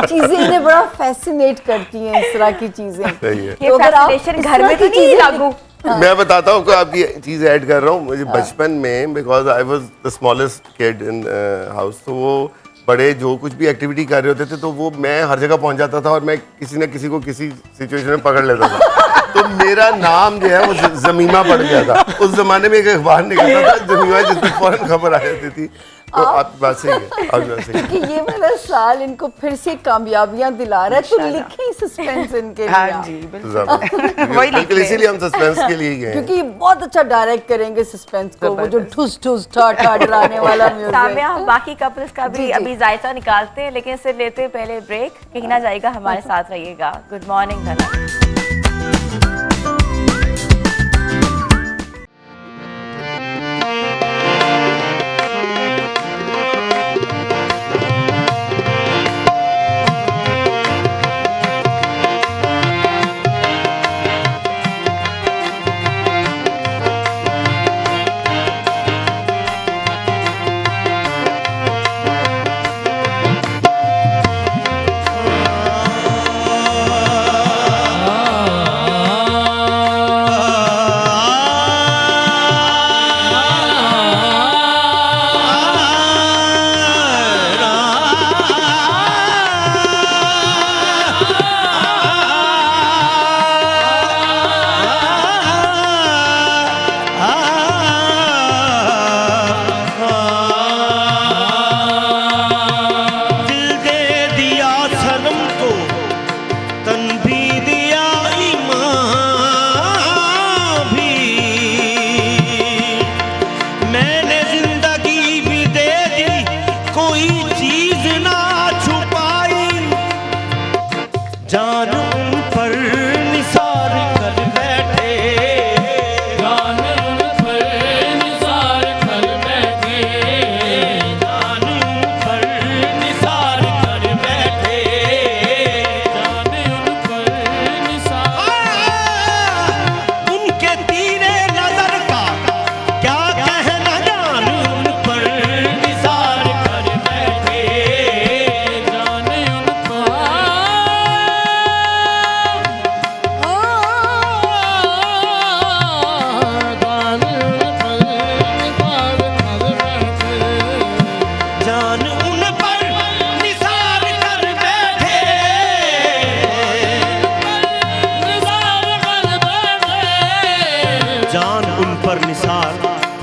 चीजें इन्हें बड़ा फैसिनेट करती हैं, इस तरह की चीजें। ये फैसिनेशन घर में तो नहीं लागू। मैं बताता हूँ, आपकी चीज ऐड कर रहा हूँ। मुझे बचपन में, because I was the smallest kid in house, तो वो बड़े जो कुछ भी एक्टिविटी कर रहे होते थे तो वो मैं हर जगह पहुंच जाता था और मैं किसी न किसी को किसी सिचुएशन में पकड़ लेता था। तो मेरा नाम जो है वो जमीमा पड़ गया था। उस जमाने में एक अखबार निकलता था जमीमा, जिसमें फौरन खबर आ जाती थी। तो आपकी बात सही है, कि ये वाला साल इनको फिर से कामयाबियां दिला रहा है, तो लिखें सस्पेंस इनके लिए। हाँ जी, बिल्कुल, इसीलिए हम सस्पेंस के लिए गए, क्योंकि बहुत अच्छा डायरेक्ट करेंगे सस्पेंस को, वो जो ठुस ठुस ठा ठा डराने वाला म्यूजिक। सामिया, हम बाकी कपल्स का भी अभी जायजा निकालते हैं, लेकिन इससे लेते पहले ब्रेक। कहीं ना जाएगा, हमारे साथ रहिएगा। गुड मॉर्निंग धनक।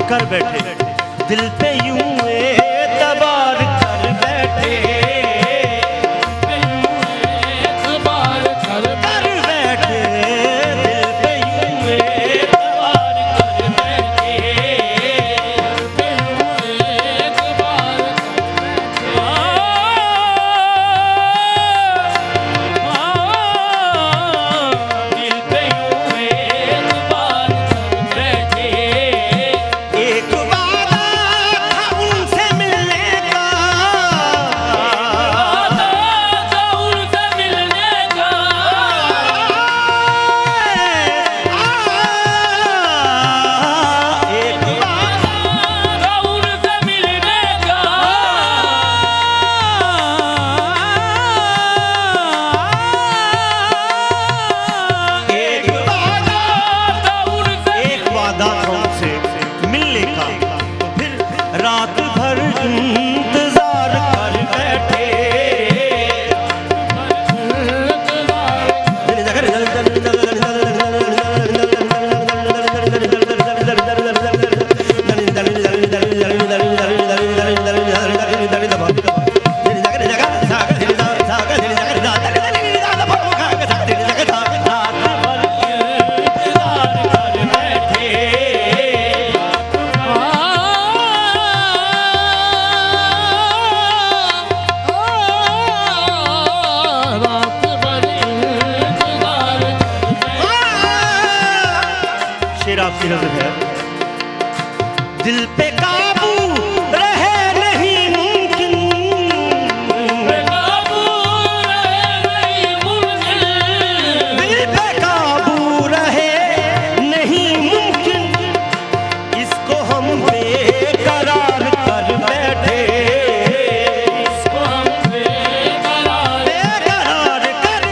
कर बैठे, दिल पे यूं एतबार कर बैठे, की नजर है। दिल पे काबू रहे नहीं मुमकिन, दिल पे काबू रहे नहीं मुमकिन, इसको हम बेकरार कर बैठे, इसको हम बेकरार कर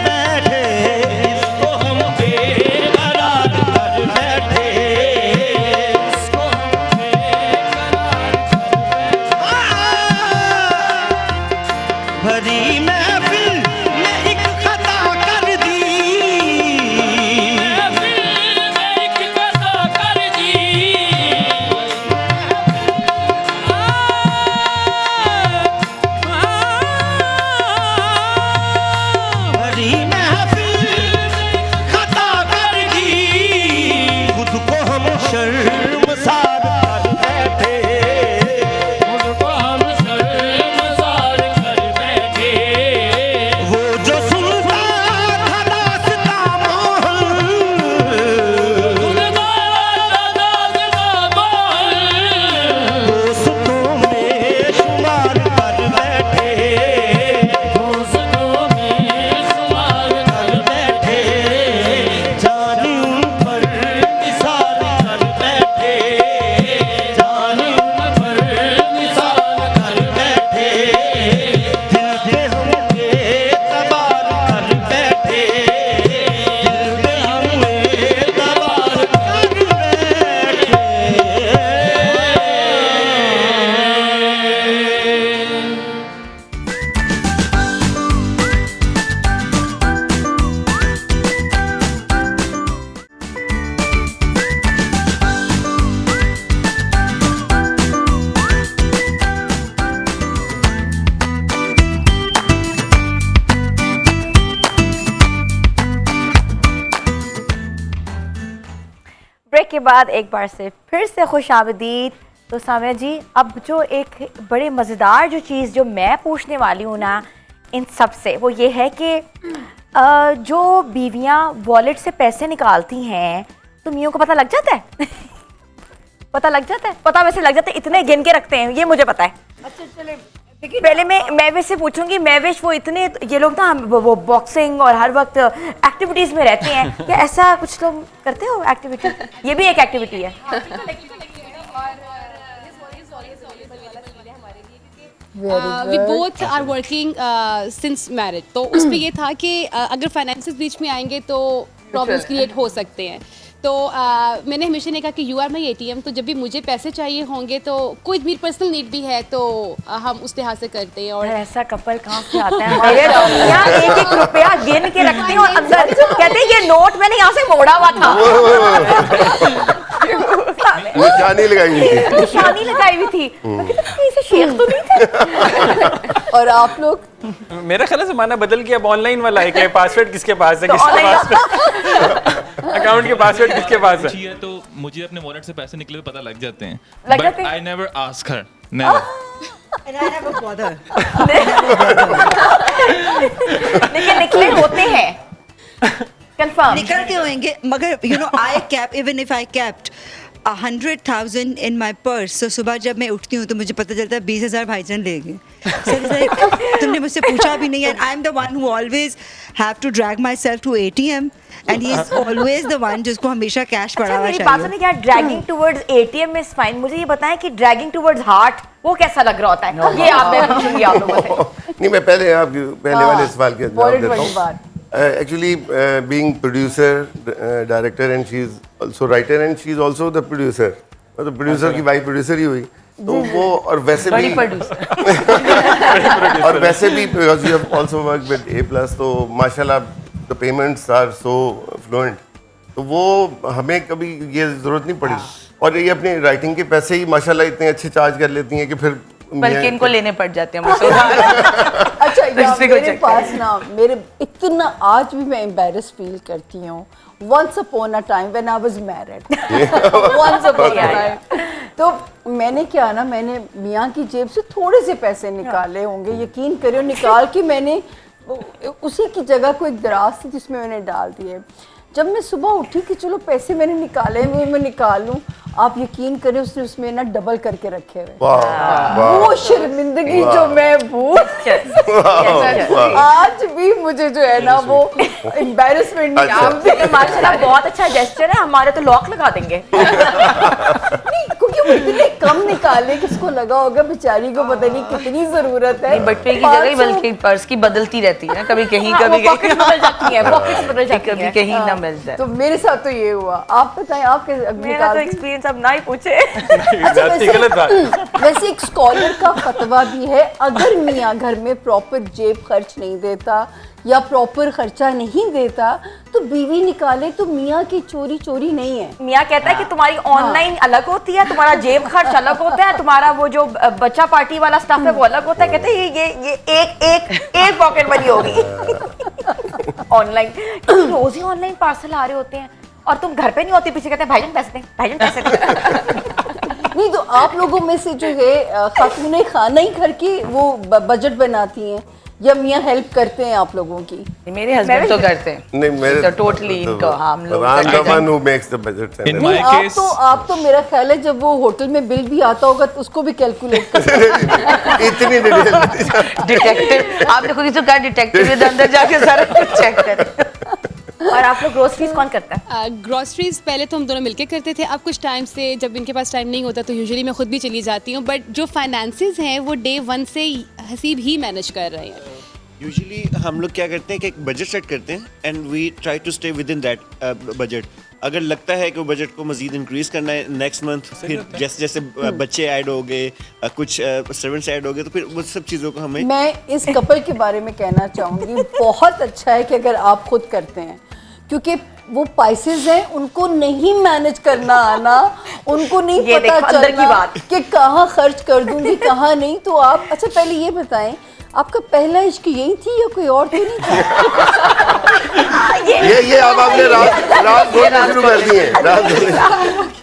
बैठे, इसको हम बेकरार कर बैठे, इसको हम बेकरार भरी महफिल में एक खता कर दी, भरी महफिल खता कर दी, खुद को हम शर्मसार कर बैठे, खुद को हम शर्मसार कर बैठे, वो जो सुनता था दास्तां मोहन, दोस्तों में शुमार कर बैठे, दोस्तों में शुमार कर बैठे, जाने उन पर निसार कर बैठे, जाने उन पर निसार कर बैठे, दिल पे हम एतबार कर बैठे, दिल पे हम एतबार कर बैठे। ब्रेक के बाद एक बार से फिर से खुश आमदीद। तो सामिया जी, अब जो एक बड़े मज़ेदार जो चीज़ जो मैं पूछने वाली हूँ ना इन सब से, वो ये है कि जो बीवियाँ वॉलेट से पैसे निकालती हैं तो मियों को पता लग जाता है? पता लग जाता है? पता वैसे लग जाता है, इतने गिन के रखते हैं, ये मुझे पता है। अच्छा चले पहले मैं महविश से पूछूंगी। महविश, वो इतने ये लोग ना वो बॉक्सिंग और हर वक्त एक्टिविटीज में रहते हैं, क्या ऐसा कुछ लोग करते हो एक्टिविटी? ये भी एक एक्टिविटी है। We both are working since marriage, तो उस पे ये था कि अगर फाइनेंसेस बीच में आएंगे तो प्रॉब्लम्स क्रिएट हो सकते हैं। तो मैंने हमेशा ने कहा कि यू आर माई ATM, तो जब भी मुझे पैसे चाहिए होंगे तो कोई मेरी पर्सनल नीड भी है तो हम उस लिहाज से करते हैं। और ऐसा कपल कहाँ से आता है? हमारे यहाँ एक एक रुपया गिन के रखते हैं और अंदर कहते हैं ये नोट मैंने यहाँ से मोड़ा हुआ था। निशानी लगाई हुई थी, निशानी लगाई हुई थी। मैं कहती थी, इसे शेख तो नहीं थे। और आप लोग? मेरा ख्याल है ज़माना बदल गया, अब ऑनलाइन वाला है कि पासवर्ड किसके पास है, किसके पास अकाउंट के पासवर्ड किसके पास है। तो मुझे अपने वॉलेट से पैसे निकले पता लग जाते हैं, लग जाते बट हैं? I never ask her, never. लेकिन निकले होते हैं, कंफर्म निकलते होंगे, मगर you know I cap, even if I kept 100,000 in my purse, तो सुबह जब मैं उठती हूँ तो मुझे पता चलता है 20,000 भाईजान ले गए। तुमने मुझसे पूछा भी नहीं, and I am the one who always have to drag myself to ATM, and he is always the one जिसको हमेशा कैश पड़ा हुआ मेरी बात सुनिए, क्या dragging towards ATM is fine, मुझे ये बताएं कि ड्रैगिंग टुवर्ड्स हार्ट वो कैसा लग रहा होता है? ये आप मैं पूछूंगी आप लोगों से। नहीं, मैं पहले आपके पहले वाले सवाल के जवाब देता हूँ। Actually, being producer, director, and she's also writer, and she's also the producer. मतलब producer की वाइफ producer ही हुई, तो वो और वैसे भी और वैसे भी because you have also worked with A+, तो माशाल्लाह the payments are so fluent, तो वो हमें कभी ये जरूरत नहीं पड़ी। और ये अपनी राइटिंग के पैसे ही माशाल्लाह इतने अच्छे चार्ज कर लेती हैं कि फिर बल्कि इनको लेने पड़ जाते हैं मुझसे। अच्छा मेरे पास ना, मेरे इतना आज भी मैं एम्बैरेस फील करती हूँ। Once upon a time when I was married, once upon a time, तो मैंने क्या ना, मैंने मियाँ की जेब से थोड़े से पैसे निकाले होंगे, यकीन करियो, निकाल के मैंने उसी की जगह को एक दराज थी जिसमें मैंने डाल दिए। जब मैं सुबह उठी कि चलो पैसे मैंने निकाले वो मैं निकाल लूं, आप यकीन करें उसने उसमें ना डबल करके रखे हुए। वो शर्मिंदगी जो मैं भूल आज भी मुझे जो है ना वो एम्बैरेसमेंट नहीं आती। माशाल्लाह बहुत अच्छा जेस्चर है, हमारे तो लॉक लगा देंगे। नहीं, क्योंकि वो इतने कम निकाले कि उसको लगा होगा बेचारी को पता नहीं कितनी जरूरत है। बटवे की जगह बल्कि पर्स की बदलती रहती है, कभी कहीं कभी पॉकेट बदल जाती है, पॉकेट बदल जाती है, कभी कहीं ना मिल जाए। तो मेरे साथ तो ये हुआ। आप बताएं आपके मेरा तो एक्सपीरियंस अब ना ही पूछे। अच्छा, वैसे एक स्कॉलर का फतवा भी है, अगर मियाँ घर में प्रॉपर जेब खर्च नहीं देता या प्रॉपर खर्चा नहीं देता तो बीवी निकाले तो मियाँ की चोरी चोरी नहीं है। मियाँ कहता है कि तुम्हारी ऑनलाइन अलग होती है, तुम्हारा जेब खर्च अलग होता है, तुम्हारा वो जो बच्चा पार्टी वाला स्टफ है वो अलग होता है। कहते हैं ये एक पॉकेट मनी होगी ऑनलाइन। रोज ही ऑनलाइन पार्सल आ रहे होते हैं और तुम घर पे नहीं होती, पीछे कहते हैं भाईजान पैसे दें, भाईजान पैसे दें। नहीं तो आप लोगों में से जो है खातूने खाना ही घर की वो बजट बनाती हैं या मियाँ हेल्प करते हैं आप लोगों की? मेरे हस्बैंड तो करते हैं। नहीं मेरे तो टोटली इनको हम लोग आप तो मेरा ख्याल है जब वो होटल में बिल भी आता होगा तो उसको भी कैलकुलेट करते इतनी डिटेक्टिव आपने खुद ही तो कहा, डिटेक्टिव अंदर जाके सारा कुछ चेक करें। और आप लोग ग्रोसरीज कौन करता है? ग्रोसरीज पहले तो हम दोनों मिलके करते थे, अब कुछ टाइम से जब इनके पास टाइम नहीं होता तो यूजुअली मैं खुद भी चली जाती हूँ, बट जो फाइनेंसेस हैं वो डे 1 से हसीब ही मैनेज कर रहे हैं। यूजुअली हम लोग क्या करते हैं कि एक बजट सेट करते हैं and we try to stay within that budget. अगर लगता है कि वो बजट को मजीद इंक्रीज करना है नेक्स्ट मंथ, फिर जैसे जैसे बच्चे ऐड हो गए, कुछ सर्वेंट्स ऐड हो गए, तो फिर वो सब चीज़ों को हमें। मैं इस कपल के बारे में कहना चाहूँगी बहुत अच्छा है कि अगर आप खुद करते हैं, क्योंकि वो पाइसेस हैं उनको नहीं मैनेज करना आना, उनको नहीं पता चलना कि कहाँ खर्च कर दूंगी कहाँ नहीं। तो आप अच्छा पहले ये बताएं आपका पहला इश्क यही थी या कोई और तो नहीं था? ये अब आपने रात बोलना शुरू कर दी है।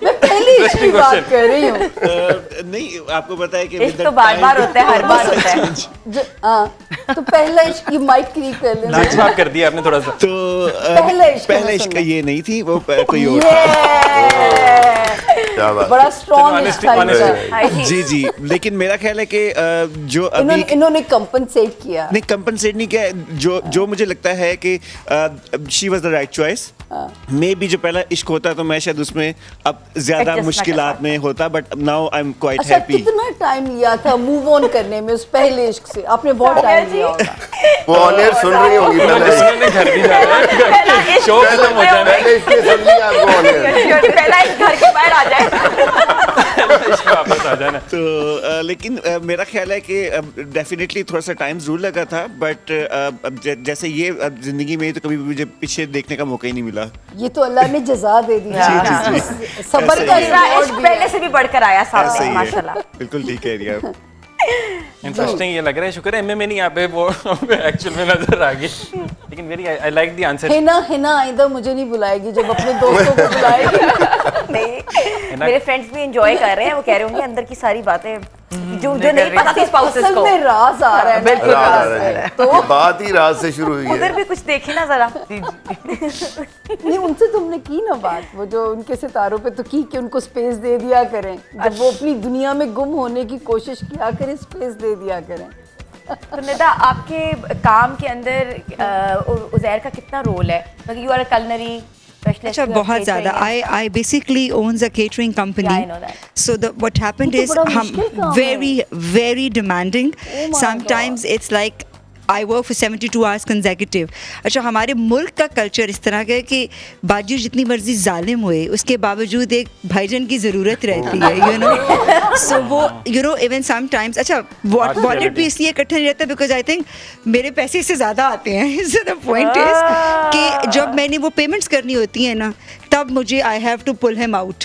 मैं पहली इश्क की बात कर रही हूँ। नहीं आपको पता है कि इश्क तो बार-बार होता है, हर बार होता है। तो पहला इश्क की माइक क्लिक कर लेना। लाजवाब कर दिया आपने थोड़ा सा। तो पहला इश्क ये नहीं थी, वो कोई और था। बड़ा स्ट्रॉन्ग इश्क था। जी लेकिन मेरा ख्याल है कि जो अभी इन्होंने कंपनसेट किया। नहीं कंपनसेट नहीं किया, जो मुझे लगता है कि she was the right choice. May be जो पहला इश्क होता तो मैं शायद उसमें अब ज्यादा मुश्किलात में होता, but now I am quite happy. कितना टाइम लिया था मूव ऑन करने में उस पहले इश्क से? आपने बहुत टाइम लिया होगा। वो ऑन एयर सुन रही होंगी पहले घर भी जा रहा है, शो खत्म हो जाए, पहले इसलिए सुन लिया आपको ऑन एयर, पहला इस घर के बाहर आ जाए वापस आ जाना। तो लेकिन मेरा ख्याल है कि डेफिनेटली थोड़ा सा टाइम जरूर लगा था, बट जैसे ये जिंदगी में तो कभी मुझे पीछे देखने का मौका ही नहीं मिला। ये तो अल्लाह ने जज़ा दे दी। सब्र का इश्क पहले से भी बढ़कर आया सामने माशाल्लाह। बिल्कुल ठीक है रिया। इंटरेस्टिंग ये लग रहा है, शुक्र है एमए में नहीं, यहाँ पे वो एक्चुअल में नजर आ गई। लेकिन very I like the answer. Hina आइंदा मुझे नहीं बुलाएगी, जब अपने दोस्तों को बुलाएगी। नहीं मेरे फ्रेंड्स भी एंजॉय कर रहे हैं, वो कह रहे होंगे अंदर की सारी बातें जो नहीं पता थी स्पाउसेस को। में राज आ रहा है, बिल्कुल राज है। तो बात ही राज से शुरू हुई है। उधर भी कुछ देखी ना जरा। नहीं उनसे तुमने की ना बात, वो जो उनके सितारों पे तो की कि उनको स्पेस दे दिया करें, जब वो अपनी दुनिया में गुम होने की कोशिश किया करें, स्पेस दे दिया करें। तो निदा आपके काम के अंदर उज़ैर का कितना रोल है? मतलब यू आर अ कलिनरी अच्छा बहुत ज़्यादा। I basically owns a catering company. Yeah, I know that. So what happened is हम very demanding. Sometimes it's like I work for 72 hours consecutive. अच्छा हमारे मुल्क का कल्चर इस तरह का है कि बाजू जितनी मर्जी जालिम हुए उसके बावजूद एक भाईजान की ज़रूरत रहती है, you know. So वो you know even sometimes अच्छा वॉलेट भी इसलिए इकट्ठा नहीं रहता बिकॉज आई थिंक मेरे पैसे से ज़्यादा आते हैं। So the point is कि जब मैंने वो पेमेंट्स करनी होती हैं ना तब मुझे I have to pull him out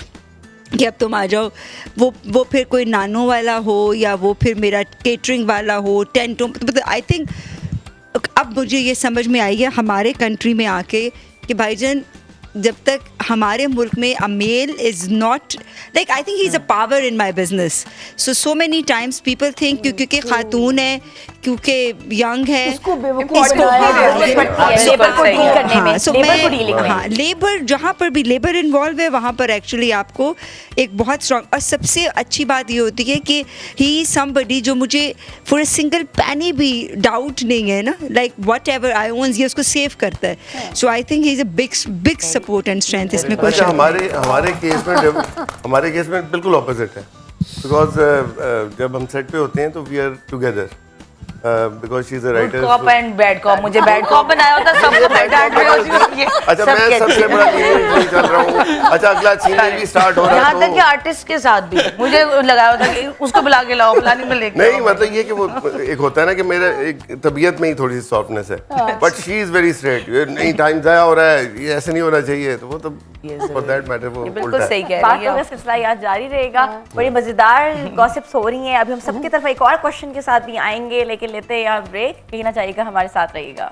कि अब तुम आ जाओ। वो फिर कोई नानो वाला हो या वो फिर मेरा केटरिंग वाला हो, टेंट हो। आई थिंक अब मुझे ये समझ में आई है हमारे कंट्री में आके कि भाईजान जब तक हमारे मुल्क में a male is not like I think he is a power in my business. So many times people think क्योंकि खातून है क्योंकि यंग है इसको बेवकूफ बनाया। लेबर जहाँ पर भी लेबर इन्वॉल्व है वहाँ पर एक्चुअली आपको एक बहुत स्ट्रॉन्ग, और सबसे अच्छी बात ये होती है कि ही समबडी जो मुझे फॉर अ सिंगल पैनी भी डाउट नहीं है ना, like whatever I owns ये उसको सेव करता है। So I think he is a big support and strength. इसमें कोई अच्छा, हमारे केस में बिल्कुल ऑपोजिट है, बिकॉज जब हम सेट पे होते हैं तो we are together, because she is a writer. Cop and bad cop, मुझे बैड कॉप बनाया होता सबको बैड होती है। अच्छा, मैं सबसे बड़ा नहीं चल रहा हूँ। अच्छा, अगला सीन भी स्टार्ट हो रहा है, यहाँ तक कि आर्टिस्ट के साथ भी मुझे लगाया होता कि उसको बुला के लाओ, प्लानिंग में लेके नहीं, मतलब ये कि वो एक होता है ना कि मेरा एक तबीयत में ही थोड़ी सी सॉफ्टनेस है, but she is very straight. नहीं, टाइम जाया हो रहा है, ये ऐसे नहीं होना चाहिए, तो वो तो फॉर दैट मैटर वो बिल्कुल सही कह रही है। बातों का सिलसिला याद जारी रहेगा, बड़ी मजेदार गॉसिप्स हो रही हैं। अभी हम सबकी तरफ एक और क्वेश्चन के साथ भी आएंगे, लेकिन लेते हैं यहाँ ब्रेक। कहना चाहिएगा, हमारे साथ रहिएगा।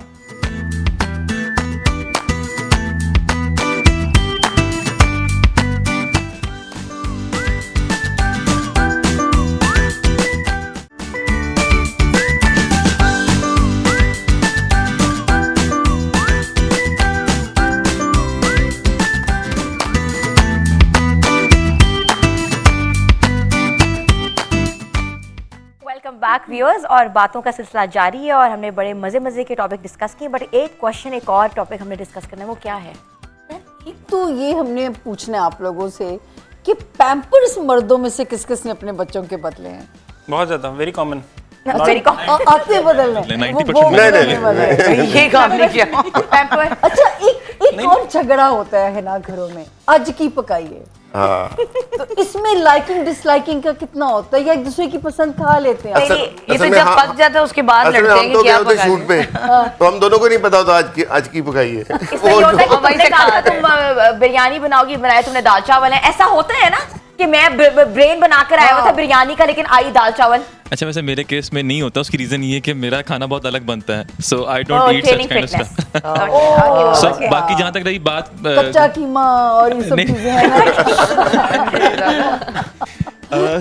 बैक व्यूअर्स, और बातों का सिलसिला जारी है और हमने बड़े मजे के टॉपिक डिस्कस किए, बट एक क्वेश्चन, एक और टॉपिक हमने डिस्कस करना है, वो क्या है? एक तो ये हमने पूछना है आप लोगों से कि पैम्पर्स मर्दों में से किस किस ने अपने बच्चों के बदले हैं? बहुत ज्यादा, वेरी कॉमन। आते बदलने, ये काम नहीं किया। पैम्पर। अच्छा, एक और झगड़ा होता है ना घरों में, आज की पकाइए। तो इसमें लाइकिंग डिसलाइकिंग का कितना होता है, या एक दूसरे की पसंद खा लेते हैं? ये तो जब पक जाता है उसके बाद लड़ते हैं कि क्या पकाएं। शूट पे तो हम दोनों को नहीं पता होता आज की पकाई है। इसमें ये होता है कि तुमने कहा था तुम बिरयानी बनाओगी, बनाया तुमने दाल चावल है। ऐसा होता है ना कि मैं ब्रेन बनाकर आया हुआ था बिरयानी का, लेकिन आई दाल चावल। अच्छा, वैसे मेरे केस में नहीं होता, उसकी रीजन ये है कि मेरा खाना बहुत अलग बनता है, so I don't eat such kind of stuff. So बाकी जहाँ तक रही बात कच्चा कीमा और ये सब चीजें हैं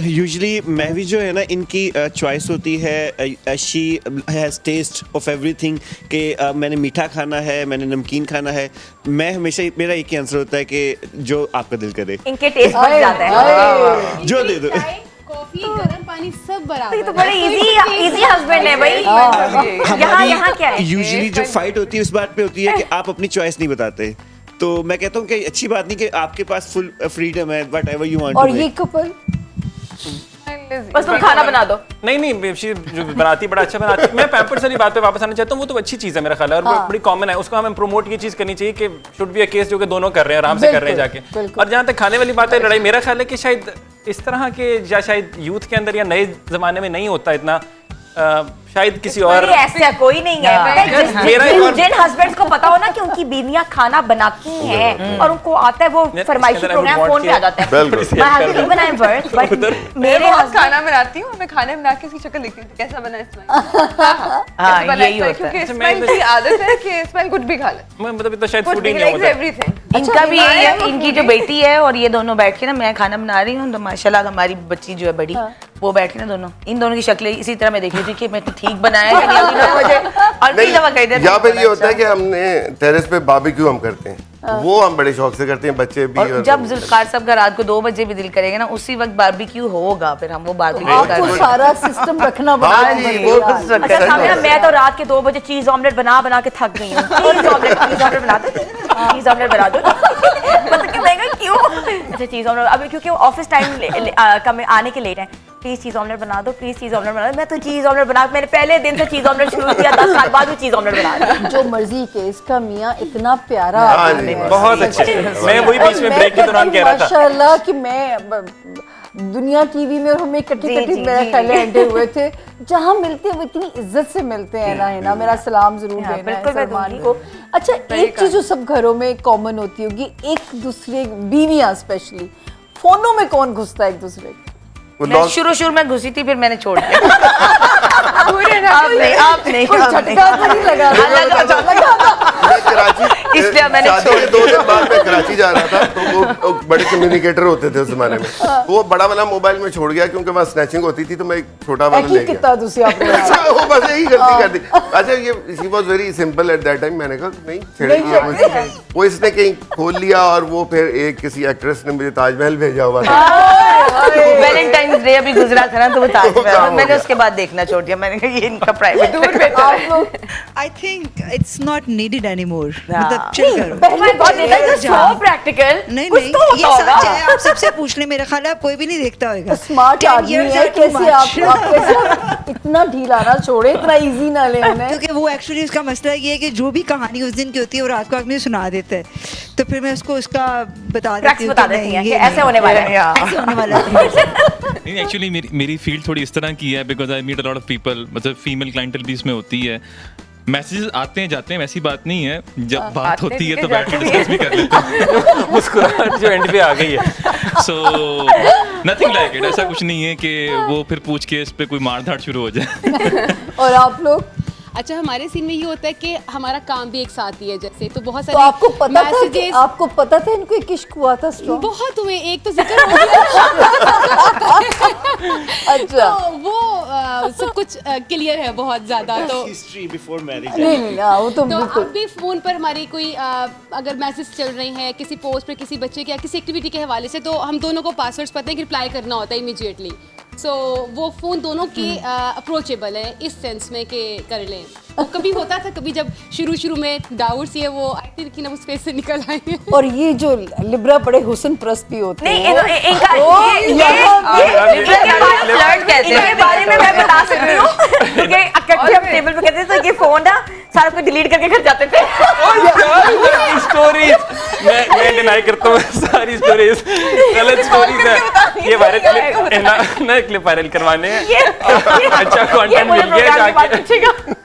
यूजुअली मैं भी जो है ना, इनकी चॉइस होती है, she has taste of everything कि मैंने मीठा खाना है, मैंने नमकीन खाना है। मैं हमेशा मेरा एक ही आंसर होता है कि जो आपका दिल करे। इनके टेस्ट बढ़ जाते हैं, जो दे दो। कॉफी, गरम पानी सब बराबर। ये तो बड़े इजी हस्बैंड है भाई। यहाँ क्या है? यूजुअली जो फाइट होती है उस बात पे होती है कि आप अपनी चॉइस नहीं बताते, तो मैं कहता हूँ कि अच्छी बात नहीं कि आपके पास फुल फ्रीडम है, व्हाटएवर यू वांट। और ये कपल बस तुम खाना बना दो। नहीं, जो बनाती बड़ा अच्छा बनाती। मैं पैम्पर्स वाली बात पे वापस आना चाहता हूँ, वो तो अच्छी चीज़ है मेरा ख्याल है, और बड़ी कॉमन है। उसको हमें प्रमोट ये चीज़ करनी चाहिए कि शुड बी अ केस जो कि दोनों कर रहे हैं, आराम से कर रहे हैं जाके। और जहाँ तक खाने वाली बात है, लड़ाई, मेरा ख्याल है कि शायद इस तरह के, या शायद यूथ के अंदर या नए ज़माने में नहीं होता इतना, शायद किसी और ऐसा कोई नहीं है। जिन हस्बैंड्स को पता हो ना कि उनकी बीवियां खाना बनाती हैं और उनको आता है, वो फरमाइशी प्रोग्राम फोन पे आ जाता है। मेरे हाथ खाना बनाती हूँ, मैं खाने बना के उसकी शक्ल देखती हूँ कैसा बना इस्माइल। यही होता है, क्योंकि इस्माइल की आदत है कि इस्माइल कुछ भी खा ले। मतलब इतना शायद फूड ही नहीं होता। इनका भी इनकी जो बेटी है और ये दोनों बैठ के ना, मैं खाना बना रही हूँ तो माशाल्लाह हमारी बच्ची जो है बड़ी, वो बैठ के ना दोनों, इन दोनों की शक्लें इसी तरह मैं देख रही थी कि मैं ठीक बनाया कि नहीं, मुझे और कई दफा कह देते। या फिर ये होता है कि हमने टेरेस पे बारबेक्यू हम करते हैं, वो हम बड़े शौक से करते हैं, बच्चे भी। और जब जुल्फकार साहब का रात को 2 बजे भी दिल करेगा ना, उसी वक्त बारबेक्यू होगा, फिर हम वो बारबेक्यू आपको सारा सिस्टम रखना पड़ेगा। अच्छा, मैं तो रात के 2 बजे चीज ऑमलेट बना के थक गई हूँ। चीज ऑमलेट बना दो, चीज ऑमलेट बना दो। मतलब कि महंगा क्यों? अच्छा, चीज ऑमलेट अभी क्योंकि ऑफिस टाइम आने के लेट है, प्लीज चीज ऑमलेट बना दो, प्लीज चीज ऑमलेट बना दो। मैं तो चीज ऑमलेट बना, मैंने पहले दिन से चीज ऑमलेट शुरू किया, 10 साल बाद भी चीज ऑमलेट बना रही। जो मर्जी के, इसका मियाँ इतना प्यारा, बहुत अच्छे। मैं वही बीच में ब्रेक के दौरान कह रहा था माशाल्लाह कि मैं दुनिया टीवी में, और हम इकट्ठे मेरा ख्याल अंडे हुए थे, जहाँ मिलते हैं वो इतनी इज्जत से मिलते हैं ना, है ना। मेरा सलाम जरूर देना है सलमान को। अच्छा, एक चीज जो सब घरों में कॉमन होती होगी, एक दूसरे, बीवियां स्पेशली, फोनों में कौन घुसता है एक दूसरे? मैं शुरू में घुसी थी, फिर मैंने छोड़ दिया। आप नहीं, कोई झटका तो नहीं लगा। इसलिए मैंने शादी के 2 दिन बाद मैं कराची जा रहा था, तो वो बड़े कम्युनिकेटर होते थे उस जमाने में, वो बड़ा वाला मोबाइल में छोड़ गया क्योंकि वहाँ स्नैचिंग होती थी, तो मैं एक छोटा वाला ले गया। कितना दूसरी आपने अच्छा, वो बस यही गलती कर दी। अच्छा, ये she was very simple at that time. मैंने कहा नहीं छेड़ेगी, वो इसने कहीं खोल लिया और वो फिर एक किसी एक्ट्रेस ने मुझे ताजमहल भेजा हुआ था। वैलेंटाइंस डे अभी गुजरा था ना, तो वो ताजमहल, मैंने उसके बाद देखना छोड़ दिया। मैंने कहा ये इनका private. I think it's not needed anymore. मतलब चिल करो। प्रैक्टिकल नहीं नहीं, ये सच है। आप सबसे पूछ ले, मेरा ख्याल है आप कोई भी नहीं देखता होगा। स्मार्ट आदमी है, कैसे आप कैसे इतना ढीला ना छोड़े, इतना इजी ना ले उन्हें। क्योंकि वो एक्चुअली उसका मसला ये है कि जो भी कहानी उस दिन की होती है वो रात को आदमी सुना देता है, तो फिर मैं उसको उसका बता देती हूँ कि ऐसे होने वाला है, ऐसे होने वाला है। नहीं, एक्चुअली मेरी फील्ड थोड़ी इस तरह की है, because I meet a lot of people, मतलब फीमेल क्लाइंटल भी इसमें होती है। मैसेजेस आते हैं जाते हैं, वैसी बात नहीं है। जब बात होती है तो बैठ के डिस्कस भी कर लेते हैं। मुस्कुराहट जो एंड पे आ गई है। सो नथिंग लाइक इट, ऐसा कुछ नहीं है कि वो फिर पूछ के इस पे कोई मार धाड़ शुरू हो जाए। और आप लोग? अच्छा, हमारे सीन में ये होता है कि हमारा काम भी एक साथ ही है, जैसे तो बहुत तो सारे आपको पता था कि messages- आपको पता था इनको एक इश्क हुआ था स्ट्रॉन्ग? बहुत हुए, एक तो जिक्र हो गया। अच्छा, तो वो सब कुछ क्लियर है बहुत ज्यादा। तो हिस्ट्री बिफोर मैरिज। नहीं वो तो बिल्कुल। अब भी फोन पर हमारी कोई अगर मैसेज चल रही है किसी पोस्ट पर, किसी बच्चे के या किसी एक्टिविटी के हवाले से, तो हम दोनों को पासवर्ड्स पता है कि रिप्लाई करना होता है इमीडिएटली। सो वो फ़ोन दोनों के अप्रोचेबल है इस सेंस में कि कर लें। और कभी होता था, कभी जब शुरू में डाउट सी है वो आई थिंक कि ना उस फेस से निकल आए हैं। और ये जो लिब्रा बड़े हुस्न प्रस्त भी होते हैं। नहीं, इनका इनके बारे में मैं बता सकती हूँ, क्योंकि इकट्ठे हम टेबल पे कहते थे तो ये फोन ना सारा कुछ डिलीट करके घर जाते थे। स्टोरीज मैं डिनाई करता हूँ, सारी स्टोरीज गलत स्टोरीज है। ये वायरल क्लिप वायरल करवाने हैं। अच्छा कंटेंट मिल गया जाके।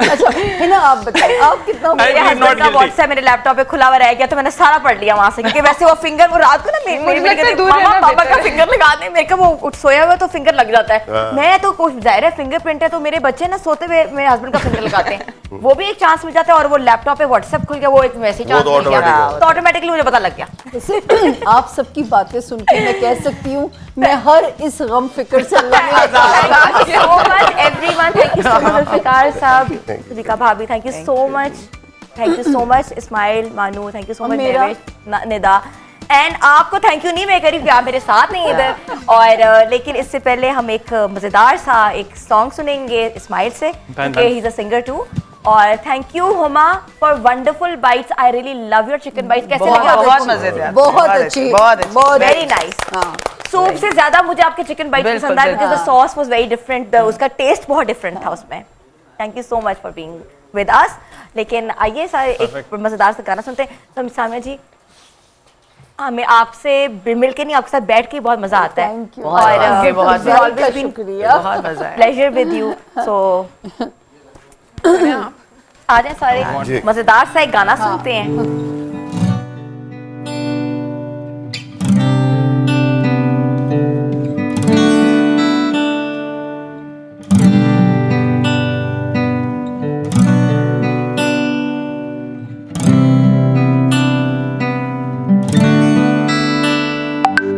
अच्छा, है ना, आप बताइए आप कितना मेरे हस्बैंड का व्हाट्सएप मेरे लैपटॉप पे खुला हुआ रह गया, तो मैंने सारा पढ़ लिया वहां से, क्योंकि वैसे वो फिंगर वो रात को ना मेरी मामा पापा का फिंगर लगा दे, मेरे को वो सोया हुआ तो फिंगर लग जाता है। मैं तो कुछ जाहिर है फिंगरप्रिंट है, तो मेरे बच्चे ना सोते हुए मेरे हस्बैंड का फिंगर लगाते हैं, वो भी एक चांस मिल जाता है। और वो लैपटॉप पे व्हाट्सएप खुल गया, वो एक मैसेज चांस मिल गया, तो ऑटोमेटिकली मुझे पता लग गया। आप सबकी बातें सुन के मैं कह सकती हूँ मैं हर इस गम फिक्र से भाभी, thank you so much, Ismail, Manu, thank you so much, Nida, and आपको थैंक यू नहीं मैं करी, आप मेरे साथ नहीं इधर। और लेकिन इससे पहले हम एक मजेदार सा एक सॉन्ग सुनेंगे इस्माइल से, क्योंकि he is a singer too. और thank you Huma for wonderful bites, I really love your chicken bites. कैसे लगे? बहुत मजेदार, बहुत अच्छी, बहुत वेरी नाइस। सूप से ज्यादा मुझे आपके चिकन बाइट्स पसंद आए, because the sauce was very different, उसका टेस्ट बहुत डिफरेंट था उसमें। Thank you so much for being with us. लेकिन आइए सारे एक मजेदार सा गाना सुनते हैं। तो सामिया जी, हमें आपसे मिलके नहीं, आपके साथ बैठ के बहुत मजा आता है। और बहुत शुक्रिया, बहुत मजा है, प्लेजर विद यू। सो आ जाए सारे, मजेदार सा एक गाना सुनते हैं।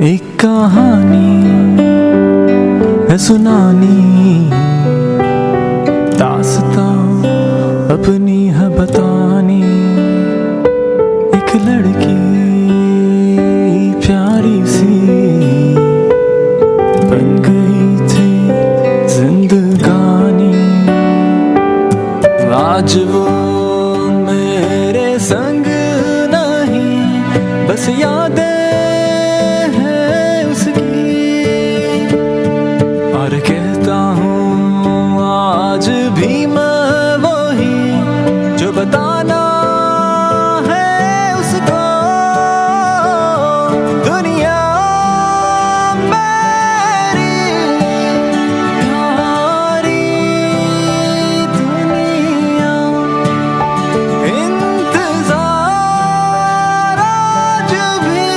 एक कहानी है सुनानी, दास्तां अपनी है बतानी। एक लड़की प्यारी सी बन गई थी जिंदगानी, आज वो मेरे संग नहीं, बस यादें बताना है उसको, दुनिया मेरी प्यारी दुनिया, इंतजार आज भी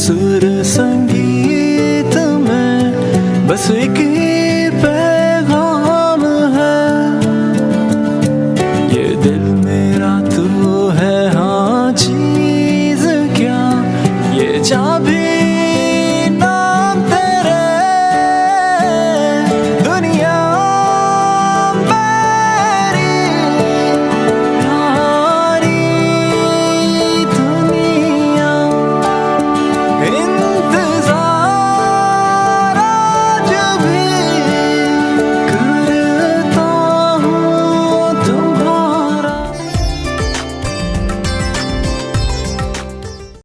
सुर संगीत में बस एक ही पैगाम है, ये दिल मेरा तो है हाँ चीज क्या, ये जा भी